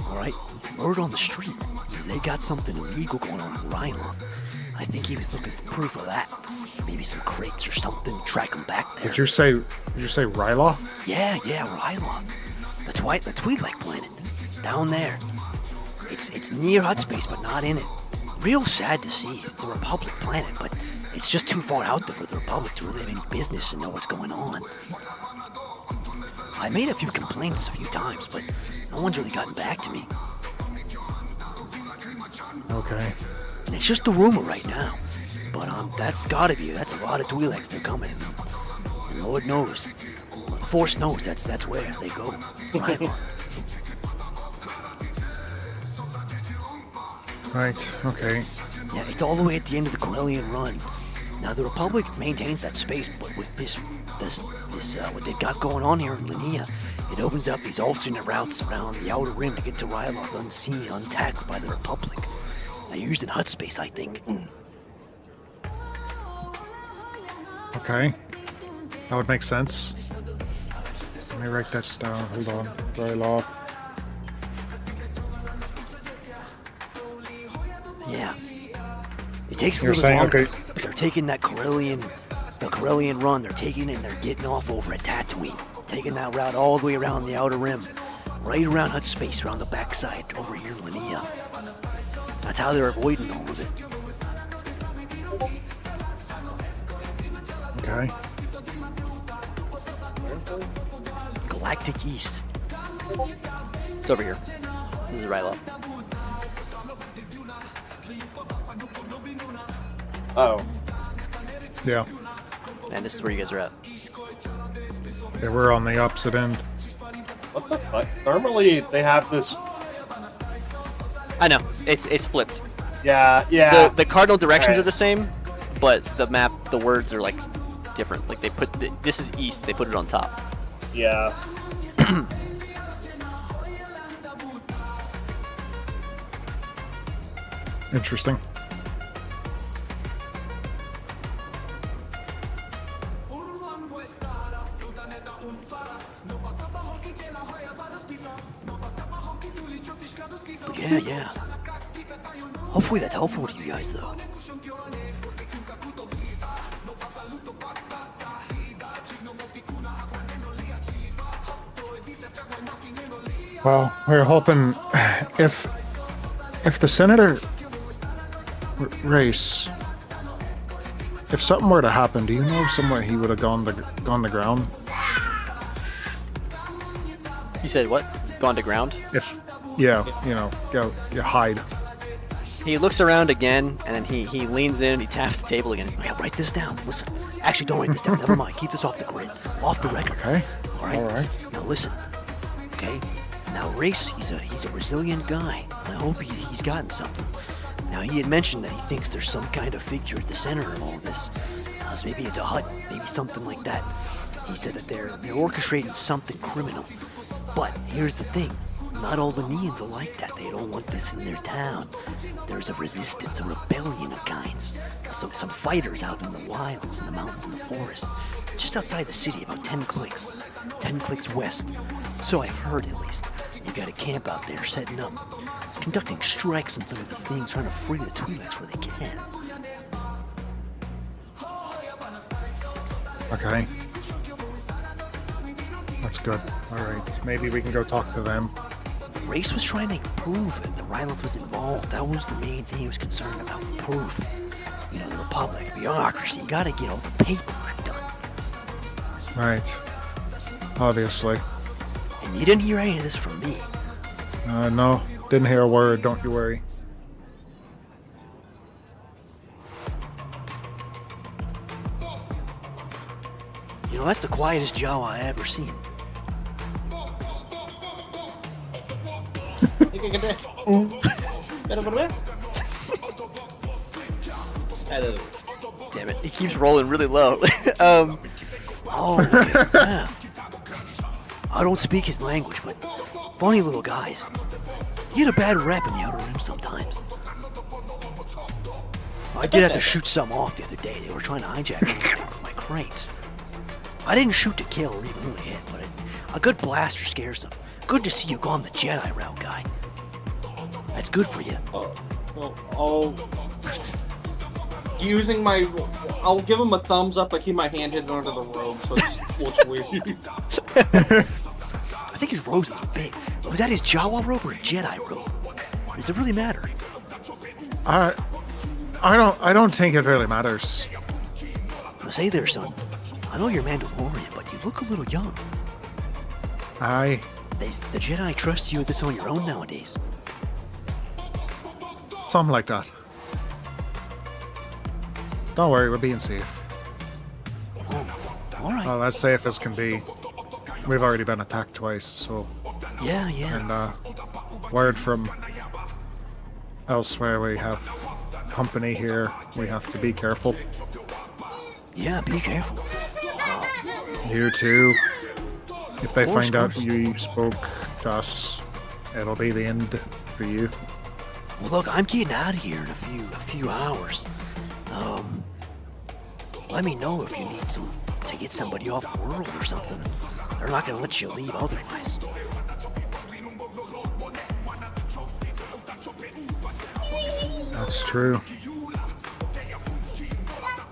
Alright, word on the street is they got something illegal going on in Ryloth. I think he was looking for proof of that. Maybe some crates or something to track him back there. Did you say Ryloth? Yeah, Ryloth. The Twi'lek planet. Down there. It's near Hutspace, but not in it. Real sad to see. It's a Republic planet, but it's just too far out there for the Republic to really have any business and know what's going on. I made a few complaints a few times, but no one's really gotten back to me. Okay. It's just the rumor right now. But that's a lot of Twi'leks they're coming. And Lord knows. The Force knows that's where they go. Ryloth. Right. Okay. Yeah, it's all the way at the end of the Corellian run. Now, the Republic maintains that space, but with this this what they've got going on here in Linnea. It opens up these alternate routes around the Outer Rim to get to Ryloth unseen, untagged by the Republic. Now, you're using hut space, I think. Okay. That would make sense. Let me write this down. Hold on. Ryloth. Yeah. It takes a You're little saying, longer, okay. but they're taking the Corellian run. They're taking it and they're getting off over at Tatooine. Taking that route all the way around the Outer Rim. Right around hut space, around the backside, over here in Linnea. That's how they're avoiding all of it. Okay. Galactic East. It's over here. This is Ryloth. Oh. Yeah. And this is where you guys are at. Yeah, we're on the opposite end. What the fuck? Normally they have this. I know. It's flipped. Yeah. The cardinal directions Alright. are the same, but the map, the words are like different. Like they put this is east. They put it on top. Yeah. Interesting. But yeah. Hopefully that's helpful to you guys, though. Well, we're hoping if the senator race, if something were to happen, do you know somewhere he would have gone the ground? You said what? Gone to ground? If go hide. He looks around again, and then he leans in and he taps the table again. Yeah, write this down. Listen. Actually, don't write this down. Never mind. Keep this off the grid. Off the record. Okay. All right? All right. Now listen. Okay? Now, Race, he's a resilient guy. I hope he's gotten something. Now, he had mentioned that he thinks there's some kind of figure at the center of all this. So maybe it's a hut, maybe something like that. He said that they're orchestrating something criminal. But here's the thing. Not all Linneans are like that. They don't want this in their town. There's a resistance, a rebellion of kinds. Some fighters out in the wilds, in the mountains, in the forest. Just outside the city, about 10 clicks. 10 clicks west. So I've heard, at least. They've got a camp out there setting up. Conducting strikes on some of these things, trying to free the Twi'leks where they can. Okay. That's good. All right. Maybe we can go talk to them. Race was trying to prove that Ryloth was involved. That was the main thing he was concerned about. Proof. You know, the Republic, bureaucracy. You gotta get all the paperwork done. Right. Obviously. And you didn't hear any of this from me. No. Didn't hear a word. Don't you worry. You know, that's the quietest Jawa I ever seen. Damn it! He keeps rolling really low. Oh, okay, yeah. I don't speak his language, but funny little guys. You get a bad rep in the Outer Rim sometimes. I did have to shoot some off the other day. They were trying to hijack my crates. I didn't shoot to kill or even really hit, but a good blaster scares them. Good to see you gone the Jedi route, guy. That's good for you. I'll give him a thumbs up. I keep my hand hidden under the robe, so it looks weird. I think his robe's a little big. Was that his Jawa robe or a Jedi robe? Does it really matter? I don't think it really matters. Now say there, son. I know you're Mandalorian, but you look a little young. Aye. The Jedi trust you with this on your own nowadays. Something like that. Don't worry, we're being safe. All right. Well, as safe as can be. We've already been attacked twice, so... Yeah. And, word from elsewhere, we have company here. We have to be careful. Yeah, be careful. You too. If they Of course, find out of you spoke to us, it'll be the end for you. Well, look, I'm getting out of here in a few hours. Let me know if you need to get somebody off the world or something. They're not gonna let you leave otherwise. That's true.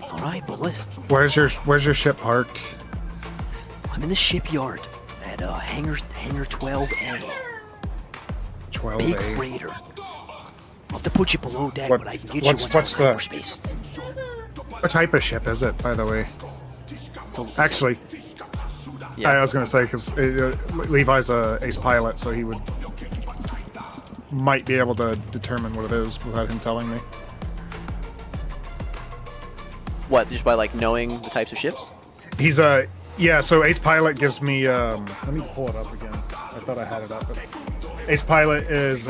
All right, but listen, Where's your ship parked? I'm in the shipyard at hangar 12A. 12A. Big freighter. I'll have to put you below deck, What- but I can get what's- you onto what's the- hyperspace. What type of ship is it, by the way? It's Actually, Yeah. I was gonna say because Levi's a ace pilot, so he might be able to determine what it is without him telling me. What? Just by like knowing the types of ships? He's yeah. So ace pilot gives me. Let me pull it up again. I thought I had it up, but ace pilot is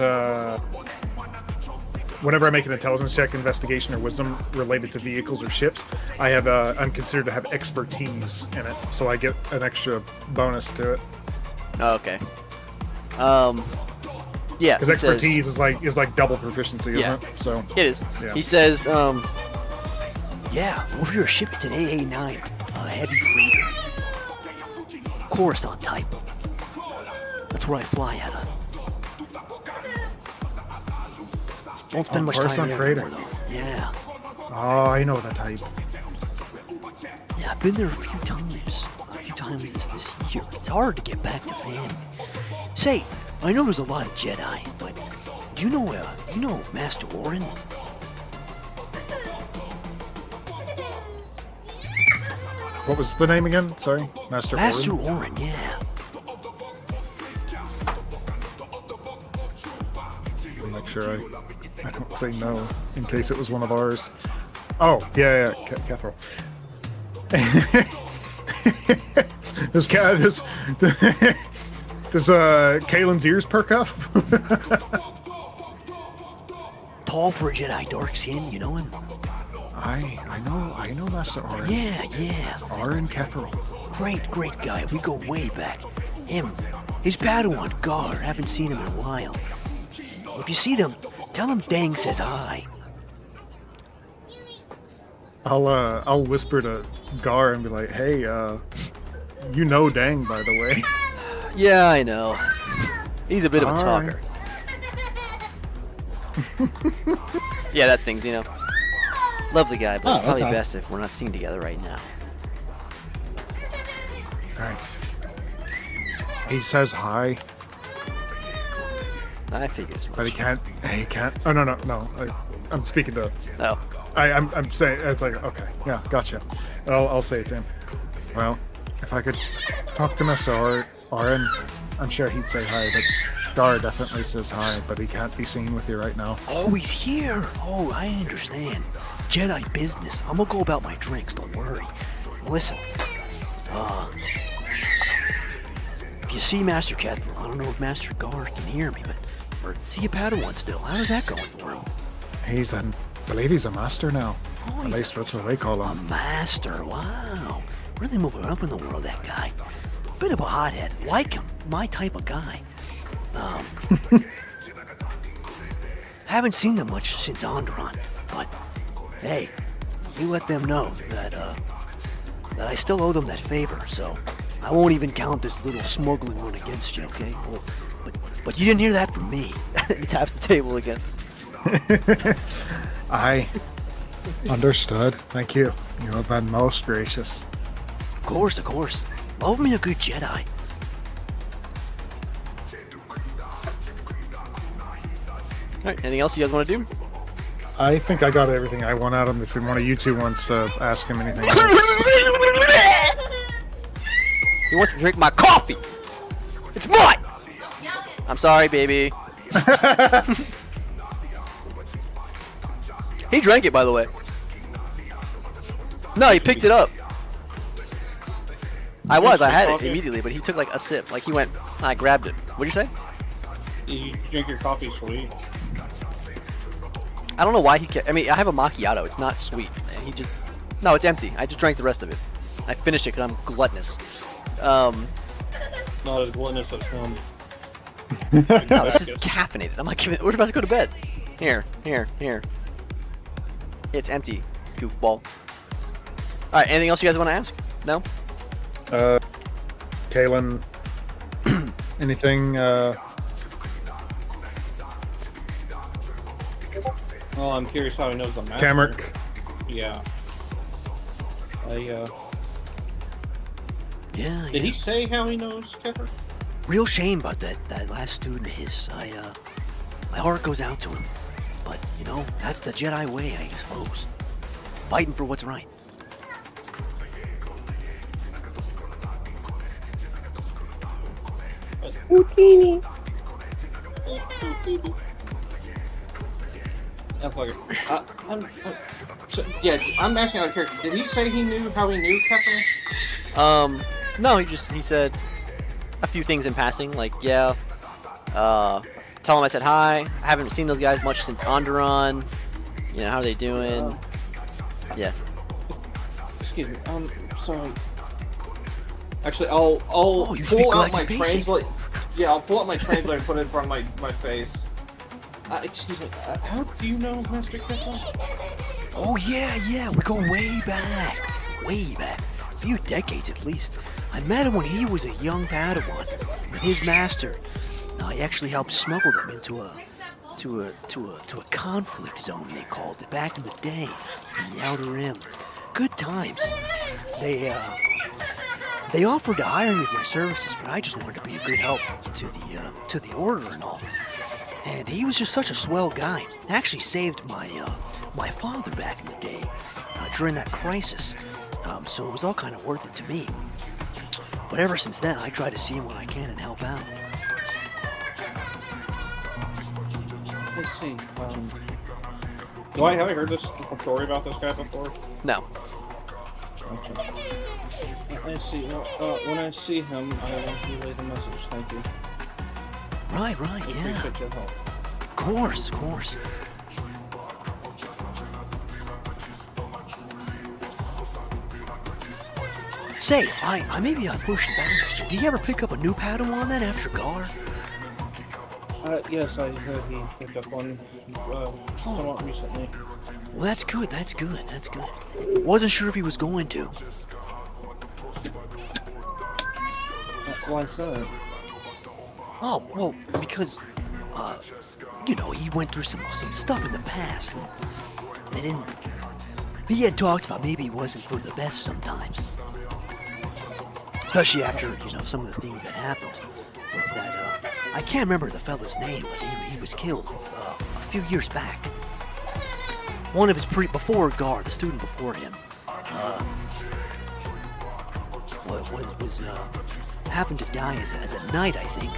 whenever I make an intelligence check, investigation, or wisdom related to vehicles or ships, I have I'm considered to have expertise in it, so I get an extra bonus to it. Oh, okay. Yeah. Because he says- expertise is like double proficiency, isn't Yeah. it? So It is. Yeah. He says, Yeah, over your ship, it's an AA-9, a heavy freighter. Coruscant type. That's where I fly out of. Don't spend much time Coruscant there freighter. anymore, though. Yeah. oh, I know the type. Yeah, I've been there a few times. This year. It's hard to get back to family. Say, I know there's a lot of Jedi, but do you know Master Orin? What was the name again? Sorry, Master Orin? Orin, yeah. Let me make sure I don't say no in case it was one of ours. Oh, yeah, Catherall. does Kalen's ears perk up? Tall for a Jedi, dark skin, you know him? I know Master Orin. Yeah. Orin Catherall. Great guy. We go way back. Him, his Padawan, Gar. Haven't seen him in a while. If you see them, tell him Dang says hi. I'll whisper to Gar and be like, hey, you know Dang, by the way. yeah, I know. He's a bit of a All right. talker. Yeah, that thing's, lovely guy, but it's Oh, probably okay. best if we're not seen together right now. Alright. He says hi, I figured as much. but he can't. Oh, no. I'm speaking to. No. I'm saying, it's like, okay, yeah, gotcha. And I'll say it to him. Well, if I could talk to Mr. Orin, I'm sure he'd say hi, but Gar definitely says hi, but he can't be seen with you right now. Oh, he's here. Oh, I understand. Jedi business. I'm gonna go about my drinks, don't worry. Listen, if you see Master Catherall, I don't know if Master Gar can hear me, but or see a Padawan still. How's that going for him? I believe he's a master now. Oh, At he's least that's what they call a him. master. Wow. Really moving up in the world, that guy. Bit of a hothead. Like him. My type of guy. Haven't seen them much since Onderon, but hey, you let them know that I still owe them that favor, so I won't even count this little smuggling one against you, okay? Well, but you didn't hear that from me. He taps the table again. I understood. Thank you. You have been most gracious. Of course. Love me a good Jedi. Alright, anything else you guys want to do? I think I got everything I want out of him. If one of you two wants to ask him anything else. He wants to drink my coffee! It's mine! I'm sorry, baby. He drank it, by the way. No, he picked it up. I had it Coffee? immediately, but he took like a sip. Like he went, I grabbed it. What'd you say? You drink your coffee sweet. I don't know why he kept. I mean, I have a macchiato. It's not sweet. And he just. No, it's empty. I just drank the rest of it. I finished it because I'm gluttonous. Not as gluttonous as him. No, this is caffeinated. I'm not giving. We're about to go to bed. Here. It's empty, goofball. All right. Anything else you guys want to ask? No. Kalen, anything? Well, I'm curious how he knows the map. Kamrick. Yeah. Yeah. Did he say how he knows Kefir? Real shame about that last student of his. My heart goes out to him. But, you know, that's the Jedi way, I suppose. Fighting for what's right. Yeah, fuck it. I'm asking out of character. Did he say he knew how he knew Kefir? No. He said a few things in passing, like tell him I said hi. I haven't seen those guys much since Onderon. You know, how are they doing? Yeah. Excuse me. Sorry. Actually, I'll you speak pull out my Galactic Basic. translate. Yeah, I'll pull out my translator and put it in front of my face. Excuse me. How do you know Master Kefir? Oh, yeah. We go way back. Way back. A few decades at least. I met him when he was a young Padawan with his master. He actually helped smuggle them into a conflict zone, they called it, back in the day, in the Outer Rim. Good times. They offered to hire me with my services, but I just wanted to be a good help to the Order and all. And he was just such a swell guy. Actually saved my father back in the day during that crisis. So it was all kind of worth it to me. But ever since then, I try to see him when I can and help out. Let's see. Have I heard this story about this guy before? No. Okay. Let's see. When I see him, I will relay the message. Thank you. Right, I yeah. appreciate your help. Of course. Say, I may be pushing boundaries. Did you ever pick up a new Padawan then after Gar? Yes, I heard he picked up one somewhat recently. Well, that's good. Wasn't sure if he was going to. Why so? Oh, well, because, you know, he went through some stuff in the past. And he had talked about maybe he wasn't for the best sometimes. Especially after, you know, some of the things that happened with that, I can't remember the fella's name, but he was killed a few years back. One of his before Gar, the student before him, was happened to die as a knight, I think.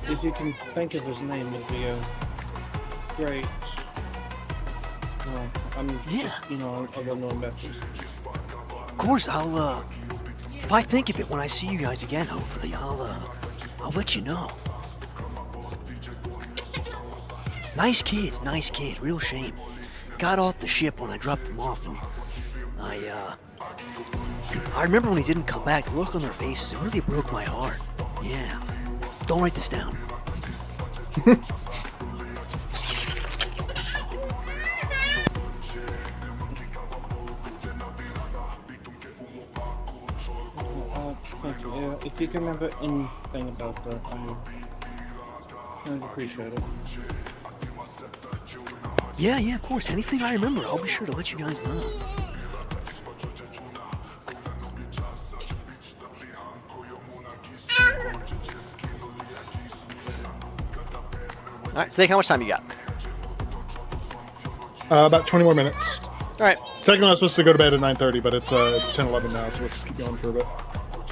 If you can think of his name, it'd be great. I'm just, you know, I don't know about this. Of course, I'll if I think of it when I see you guys again, hopefully, I'll let you know. Nice kid, real shame. Got off the ship when I dropped him off, and I remember when he didn't come back, the look on their faces, it really broke my heart. Yeah. Don't write this down. Thank you. Yeah, if you can remember anything about that, I'd appreciate it. Yeah, of course. Anything I remember, I'll be sure to let you guys know. All right, Snake, how much time you got? About 20 more minutes. All right. Technically, I'm supposed to go to bed at 9:30, but it's 10:11 now, so let's just keep going for a bit.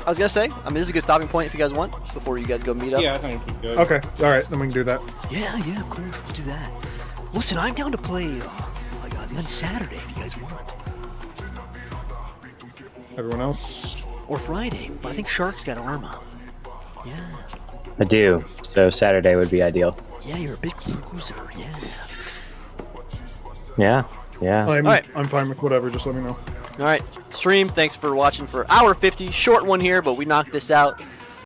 I was gonna say, I mean, this is a good stopping point if you guys want before you guys go meet up. Yeah, I think we good. Okay, all right, then we can do that. Yeah, of course. We'll do that. Listen, I'm down to play on Saturday if you guys want. Everyone else? Or Friday, but I think Shark's got Arma. Yeah. I do, so Saturday would be ideal. Yeah, you're a big loser. Yeah. Yeah, yeah. Alright. I'm fine with whatever. Just let me know. All right, stream. Thanks for watching for hour 50. Short one here, but we knocked this out.